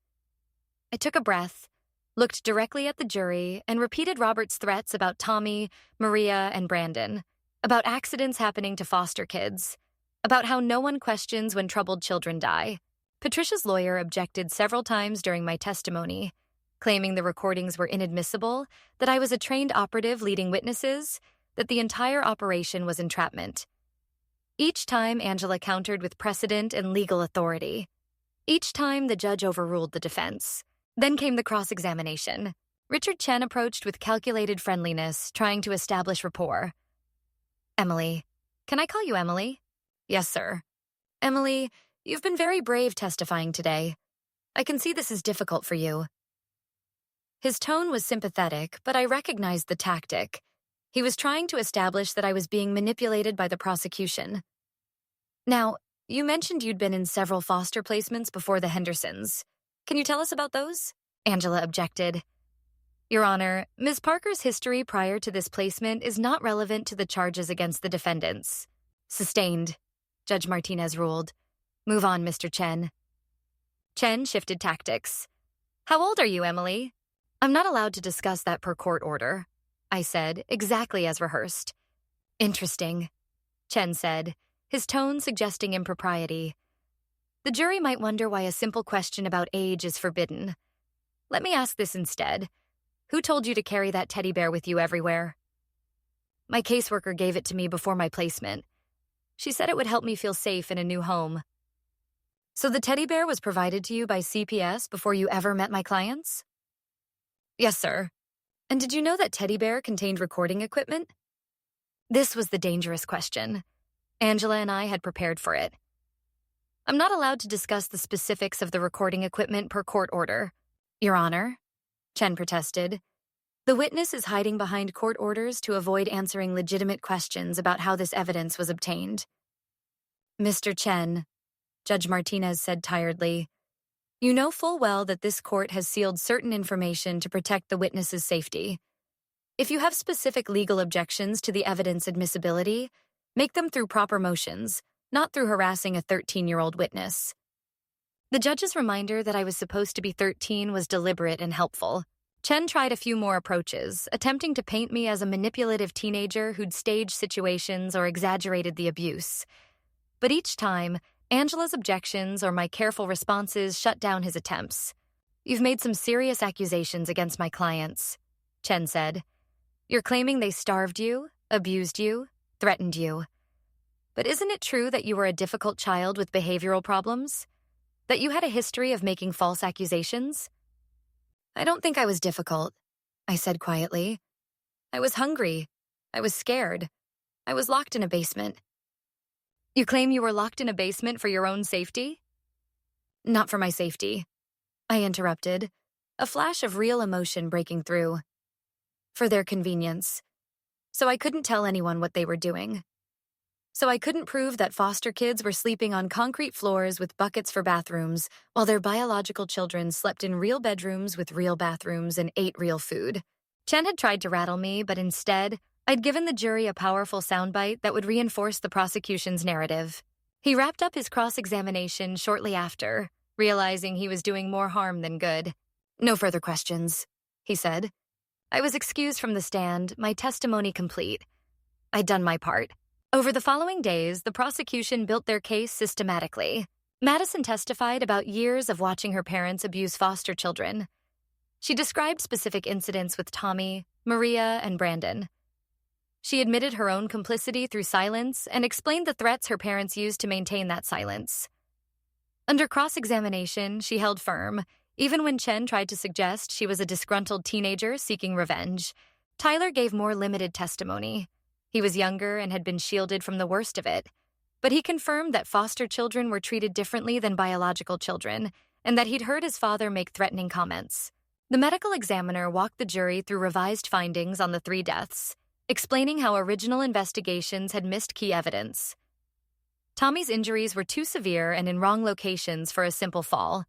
I took a breath, looked directly at the jury, and repeated Robert's threats about Tommy, Maria, and Brandon, about accidents happening to foster kids, about how no one questions when troubled children die. Patricia's lawyer objected several times during my testimony, claiming the recordings were inadmissible, that I was a trained operative leading witnesses, that the entire operation was entrapment. Each time, Angela countered with precedent and legal authority. Each time, the judge overruled the defense. Then came the cross-examination. Richard Chen approached with calculated friendliness, trying to establish rapport. "Emily, can I call you Emily?" "Yes, sir." "Emily, you've been very brave testifying today. I can see this is difficult for you." His tone was sympathetic, but I recognized the tactic. He was trying to establish that I was being manipulated by the prosecution. "Now, you mentioned you'd been in several foster placements before the Hendersons. Can you tell us about those?" Angela objected. "Your Honor, Ms. Parker's history prior to this placement is not relevant to the charges against the defendants." "Sustained," Judge Martinez ruled. "Move on, Mr. Chen." Chen shifted tactics. "How old are you, Emily?" "I'm not allowed to discuss that per court order," I said, exactly as rehearsed. "Interesting," Chen said, his tone suggesting impropriety. "The jury might wonder why a simple question about age is forbidden. Let me ask this instead. Who told you to carry that teddy bear with you everywhere?" "My caseworker gave it to me before my placement. She said it would help me feel safe in a new home." "So the teddy bear was provided to you by CPS before you ever met my clients?" "Yes, sir." "And did you know that teddy bear contained recording equipment?" This was the dangerous question. Angela and I had prepared for it. "I'm not allowed to discuss the specifics of the recording equipment per court order." "Your Honor," Chen protested, "the witness is hiding behind court orders to avoid answering legitimate questions about how this evidence was obtained." "Mr. Chen," Judge Martinez said tiredly, "you know full well that this court has sealed certain information to protect the witness's safety. If you have specific legal objections to the evidence admissibility, make them through proper motions, not through harassing a 13-year-old witness." The judge's reminder that I was supposed to be 13 was deliberate and helpful. Chen tried a few more approaches, attempting to paint me as a manipulative teenager who'd staged situations or exaggerated the abuse. But each time, Angela's objections or my careful responses shut down his attempts. "You've made some serious accusations against my clients," Chen said. "You're claiming they starved you, abused you, threatened you. But isn't it true that you were a difficult child with behavioral problems? That you had a history of making false accusations?" "I don't think I was difficult," I said quietly. "I was hungry. I was scared. I was locked in a basement." "You claim you were locked in a basement for your own safety?" "Not for my safety," I interrupted, a flash of real emotion breaking through. "For their convenience. So I couldn't tell anyone what they were doing. So I couldn't prove that foster kids were sleeping on concrete floors with buckets for bathrooms while their biological children slept in real bedrooms with real bathrooms and ate real food." Chen had tried to rattle me, but instead, I'd given the jury a powerful soundbite that would reinforce the prosecution's narrative. He wrapped up his cross-examination shortly after, realizing he was doing more harm than good. "No further questions," he said. I was excused from the stand, my testimony complete. I'd done my part. Over the following days, the prosecution built their case systematically. Madison testified about years of watching her parents abuse foster children. She described specific incidents with Tommy, Maria, and Brandon. She admitted her own complicity through silence and explained the threats her parents used to maintain that silence. Under cross-examination, she held firm, even when Chen tried to suggest she was a disgruntled teenager seeking revenge. Tyler gave more limited testimony. He was younger and had been shielded from the worst of it, but he confirmed that foster children were treated differently than biological children and that he'd heard his father make threatening comments. The medical examiner walked the jury through revised findings on the 3 deaths, explaining how original investigations had missed key evidence. Tommy's injuries were too severe and in wrong locations for a simple fall.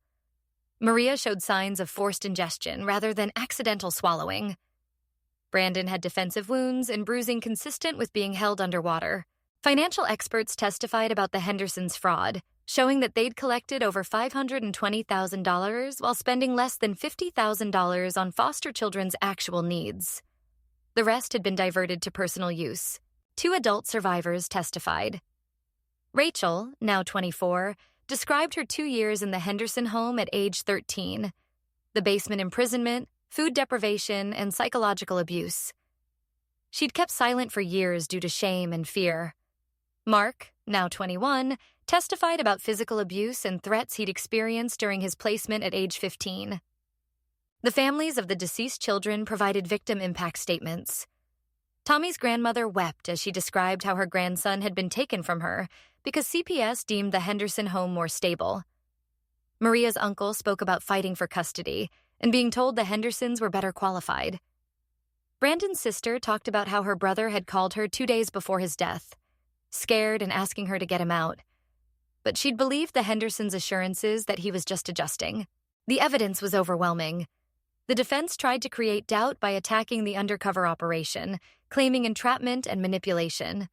Maria showed signs of forced ingestion rather than accidental swallowing. Brandon had defensive wounds and bruising consistent with being held underwater. Financial experts testified about the Hendersons' fraud, showing that they'd collected over $520,000 while spending less than $50,000 on foster children's actual needs. The rest had been diverted to personal use. 2 adult survivors testified. Rachel, now 24, described her 2 years in the Henderson home at age 13. The basement imprisonment, food deprivation, and psychological abuse. She'd kept silent for years due to shame and fear. Mark, now 21, testified about physical abuse and threats he'd experienced during his placement at age 15. The families of the deceased children provided victim impact statements. Tommy's grandmother wept as she described how her grandson had been taken from her because CPS deemed the Henderson home more stable. Maria's uncle spoke about fighting for custody and being told the Hendersons were better qualified. Brandon's sister talked about how her brother had called her 2 days before his death, scared and asking her to get him out. But she'd believed the Hendersons' assurances that he was just adjusting. The evidence was overwhelming. The defense tried to create doubt by attacking the undercover operation, claiming entrapment and manipulation.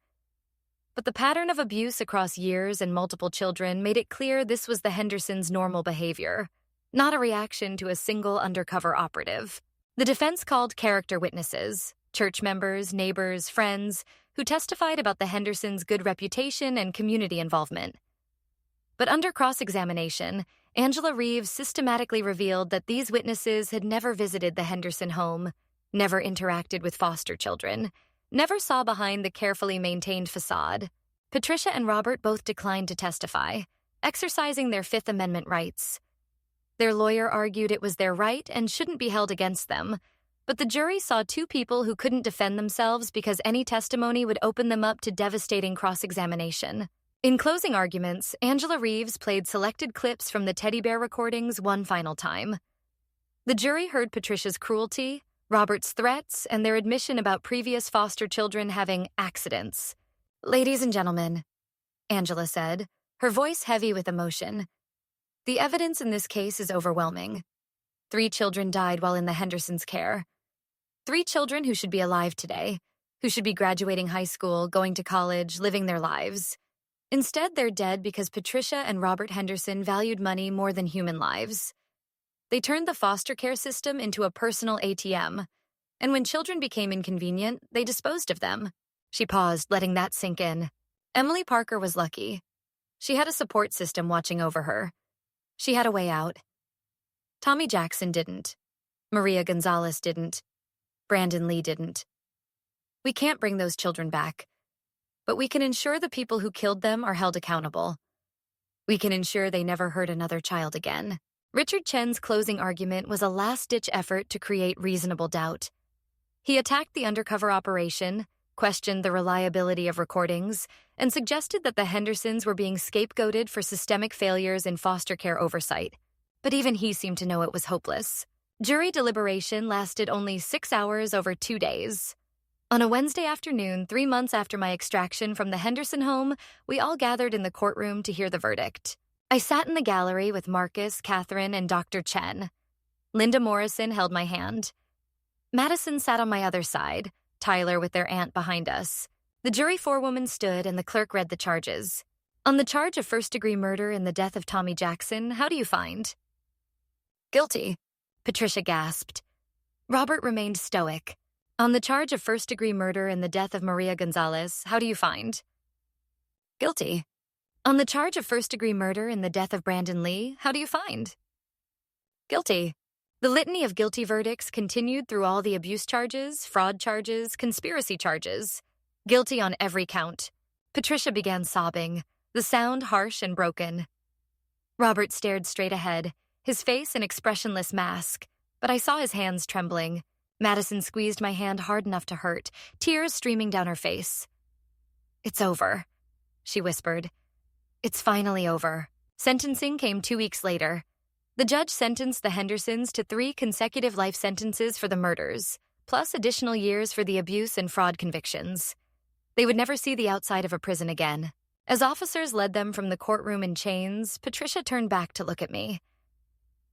But the pattern of abuse across years and multiple children made it clear this was the Hendersons' normal behavior, not a reaction to a single undercover operative. The defense called character witnesses, church members, neighbors, friends, who testified about the Hendersons' good reputation and community involvement. But under cross-examination, Angela Reeves systematically revealed that these witnesses had never visited the Henderson home, never interacted with foster children, never saw behind the carefully maintained facade. Patricia and Robert both declined to testify, exercising their Fifth Amendment rights. Their lawyer argued it was their right and shouldn't be held against them, but the jury saw 2 people who couldn't defend themselves because any testimony would open them up to devastating cross-examination. In closing arguments, Angela Reeves played selected clips from the teddy bear recordings one final time. The jury heard Patricia's cruelty, Robert's threats, and their admission about previous foster children having accidents. "Ladies and gentlemen," Angela said, her voice heavy with emotion, "the evidence in this case is overwhelming. 3 children died while in the Hendersons' care. 3 children who should be alive today, who should be graduating high school, going to college, living their lives. Instead, they're dead because Patricia and Robert Henderson valued money more than human lives. They turned the foster care system into a personal ATM, and when children became inconvenient, they disposed of them." She paused, letting that sink in. Emily Parker was lucky. She had a support system watching over her. She had a way out. Tommy Jackson didn't. Maria Gonzalez didn't. Brandon Lee didn't. We can't bring those children back, but we can ensure the people who killed them are held accountable. We can ensure they never hurt another child again. Richard Chen's closing argument was a last-ditch effort to create reasonable doubt. He attacked the undercover operation, questioned the reliability of recordings, and suggested that the Hendersons were being scapegoated for systemic failures in foster care oversight. But even he seemed to know it was hopeless. Jury deliberation lasted only 6 hours over 2 days. On a Wednesday afternoon, 3 months after my extraction from the Henderson home, we all gathered in the courtroom to hear the verdict. I sat in the gallery with Marcus, Catherine, and Dr. Chen. Linda Morrison held my hand. Madison sat on my other side, Tyler with their aunt behind us. The jury forewoman stood and the clerk read the charges. "On the charge of first-degree murder in the death of Tommy Jackson, how do you find?" "Guilty," Patricia gasped. Robert remained stoic. "On the charge of first-degree murder in the death of Maria Gonzalez, how do you find?" "Guilty." "On the charge of first-degree murder in the death of Brandon Lee, how do you find?" "Guilty." The litany of guilty verdicts continued through all the abuse charges, fraud charges, conspiracy charges. Guilty on every count. Patricia began sobbing, the sound harsh and broken. Robert stared straight ahead, his face an expressionless mask, but I saw his hands trembling. Madison squeezed my hand hard enough to hurt, tears streaming down her face. "It's over," she whispered. "It's finally over." Sentencing came 2 weeks later. The judge sentenced the Hendersons to 3 consecutive life sentences for the murders, plus additional years for the abuse and fraud convictions. They would never see the outside of a prison again. As officers led them from the courtroom in chains, Patricia turned back to look at me.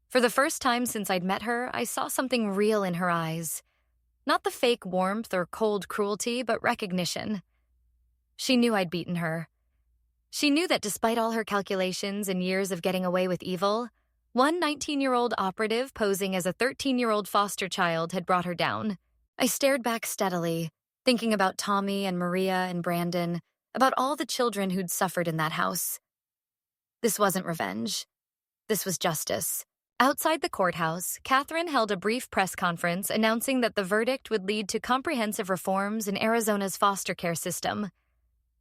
For the first time since I'd met her, I saw something real in her eyes. Not the fake warmth or cold cruelty, but recognition. She knew I'd beaten her. She knew that despite all her calculations and years of getting away with evil, one 19-year-old operative posing as a 13-year-old foster child had brought her down. I stared back steadily, thinking about Tommy and Maria and Brandon, about all the children who'd suffered in that house. This wasn't revenge. This was justice. Outside the courthouse, Catherine held a brief press conference announcing that the verdict would lead to comprehensive reforms in Arizona's foster care system.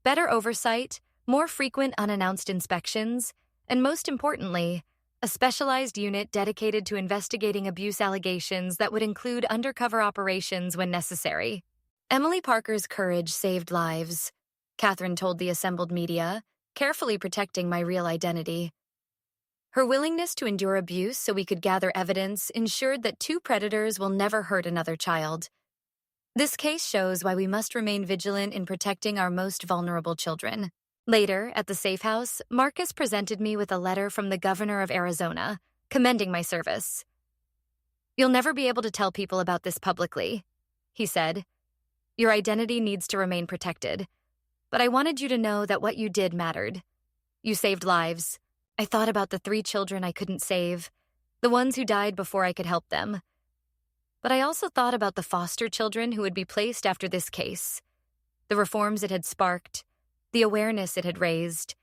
Better oversight, more frequent unannounced inspections, and most importantly, a specialized unit dedicated to investigating abuse allegations that would include undercover operations when necessary. Emily Parker's courage saved lives, Catherine told the assembled media, carefully protecting my real identity. Her willingness to endure abuse so we could gather evidence ensured that 2 predators will never hurt another child. This case shows why we must remain vigilant in protecting our most vulnerable children. Later, at the safe house, Marcus presented me with a letter from the governor of Arizona, commending my service. "You'll never be able to tell people about this publicly," he said. "Your identity needs to remain protected. But I wanted you to know that what you did mattered. You saved lives. I thought about the 3 children I couldn't save, the ones who died before I could help them. But I also thought about the foster children who would be placed after this case, the reforms it had sparked, the awareness it had raised,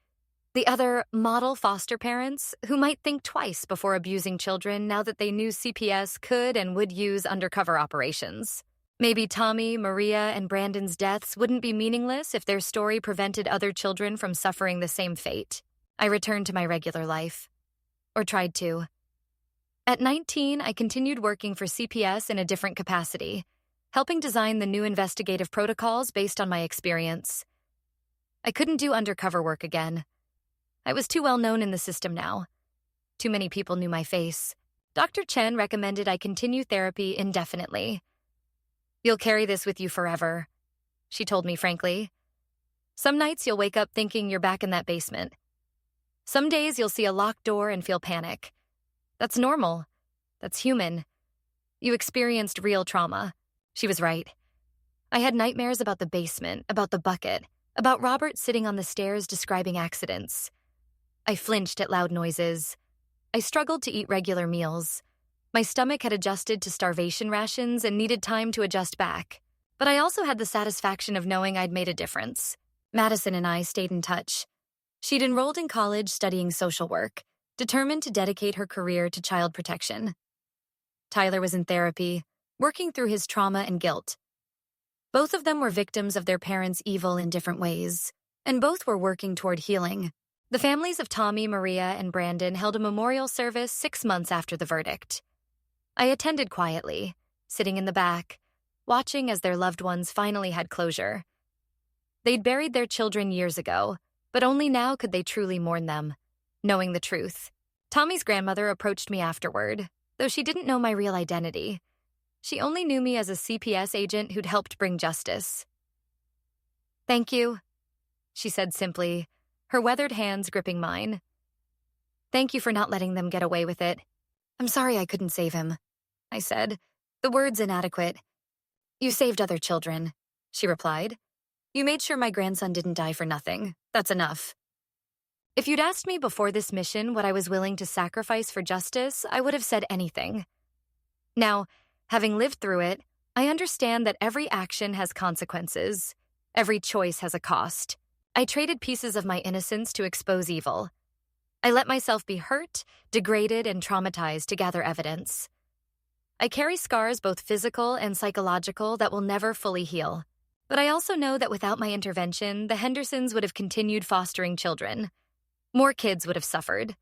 the other model foster parents who might think twice before abusing children now that they knew CPS could and would use undercover operations. Maybe Tommy, Maria, and Brandon's deaths wouldn't be meaningless if their story prevented other children from suffering the same fate." I returned to my regular life. Or tried to. At 19, I continued working for CPS in a different capacity, helping design the new investigative protocols based on my experience. I couldn't do undercover work again. I was too well known in the system now. Too many people knew my face. Dr. Chen recommended I continue therapy indefinitely. "You'll carry this with you forever," she told me frankly. "Some nights you'll wake up thinking you're back in that basement. Some days you'll see a locked door and feel panic. That's normal. That's human. You experienced real trauma." She was right. I had nightmares about the basement, about the bucket, about Robert sitting on the stairs describing accidents. I flinched at loud noises. I struggled to eat regular meals. My stomach had adjusted to starvation rations and needed time to adjust back. But I also had the satisfaction of knowing I'd made a difference. Madison and I stayed in touch. She'd enrolled in college studying social work, determined to dedicate her career to child protection. Tyler was in therapy, working through his trauma and guilt. Both of them were victims of their parents' evil in different ways, and both were working toward healing. The families of Tommy, Maria, and Brandon held a memorial service 6 months after the verdict. I attended quietly, sitting in the back, watching as their loved ones finally had closure. They'd buried their children years ago, but only now could they truly mourn them, knowing the truth. Tommy's grandmother approached me afterward, though she didn't know my real identity. She only knew me as a CPS agent who'd helped bring justice. "Thank you," she said simply, her weathered hands gripping mine. "Thank you for not letting them get away with it. I'm sorry I couldn't save him," I said, the words inadequate. "You saved other children," she replied. "You made sure my grandson didn't die for nothing. That's enough." If you'd asked me before this mission what I was willing to sacrifice for justice, I would have said anything. Now, having lived through it, I understand that every action has consequences. Every choice has a cost. I traded pieces of my innocence to expose evil. I let myself be hurt, degraded, and traumatized to gather evidence. I carry scars both physical and psychological that will never fully heal. But I also know that without my intervention, the Hendersons would have continued fostering children. More kids would have suffered.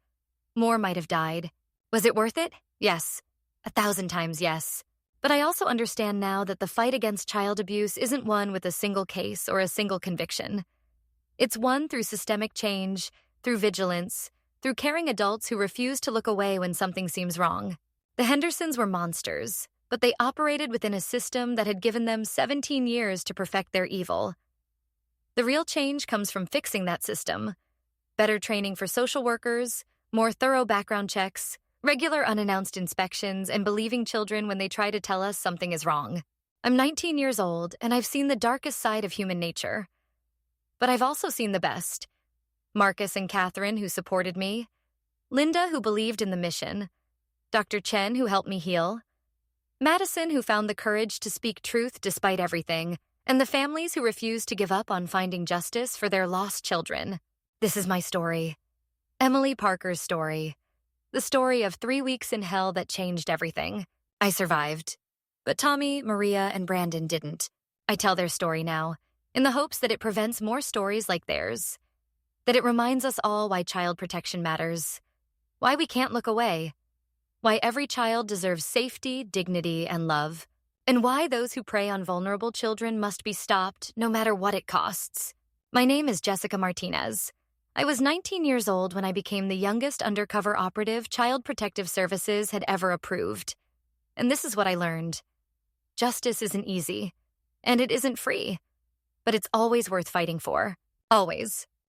More might have died. Was it worth it? Yes. 1,000 times yes. But I also understand now that the fight against child abuse isn't won with a single case or a single conviction. It's won through systemic change, through vigilance, through caring adults who refuse to look away when something seems wrong. The Hendersons were monsters, but they operated within a system that had given them 17 years to perfect their evil. The real change comes from fixing that system. Better training for social workers, more thorough background checks, regular unannounced inspections, and believing children when they try to tell us something is wrong. I'm 19 years old, and I've seen the darkest side of human nature. But I've also seen the best. Marcus and Catherine, who supported me. Linda, who believed in the mission. Dr. Chen, who helped me heal. Madison, who found the courage to speak truth despite everything. And the families who refused to give up on finding justice for their lost children. This is my story. Emily Parker's story. The story of 3 weeks in hell that changed everything. I survived. But Tommy, Maria, and Brandon didn't. I tell their story now, in the hopes that it prevents more stories like theirs. That it reminds us all why child protection matters. Why we can't look away. Why every child deserves safety, dignity, and love. And why those who prey on vulnerable children must be stopped, no matter what it costs. My name is Jessica Martinez. I was 19 years old when I became the youngest undercover operative Child Protective Services had ever approved. And this is what I learned. Justice isn't easy, and it isn't free. But it's always worth fighting for. Always.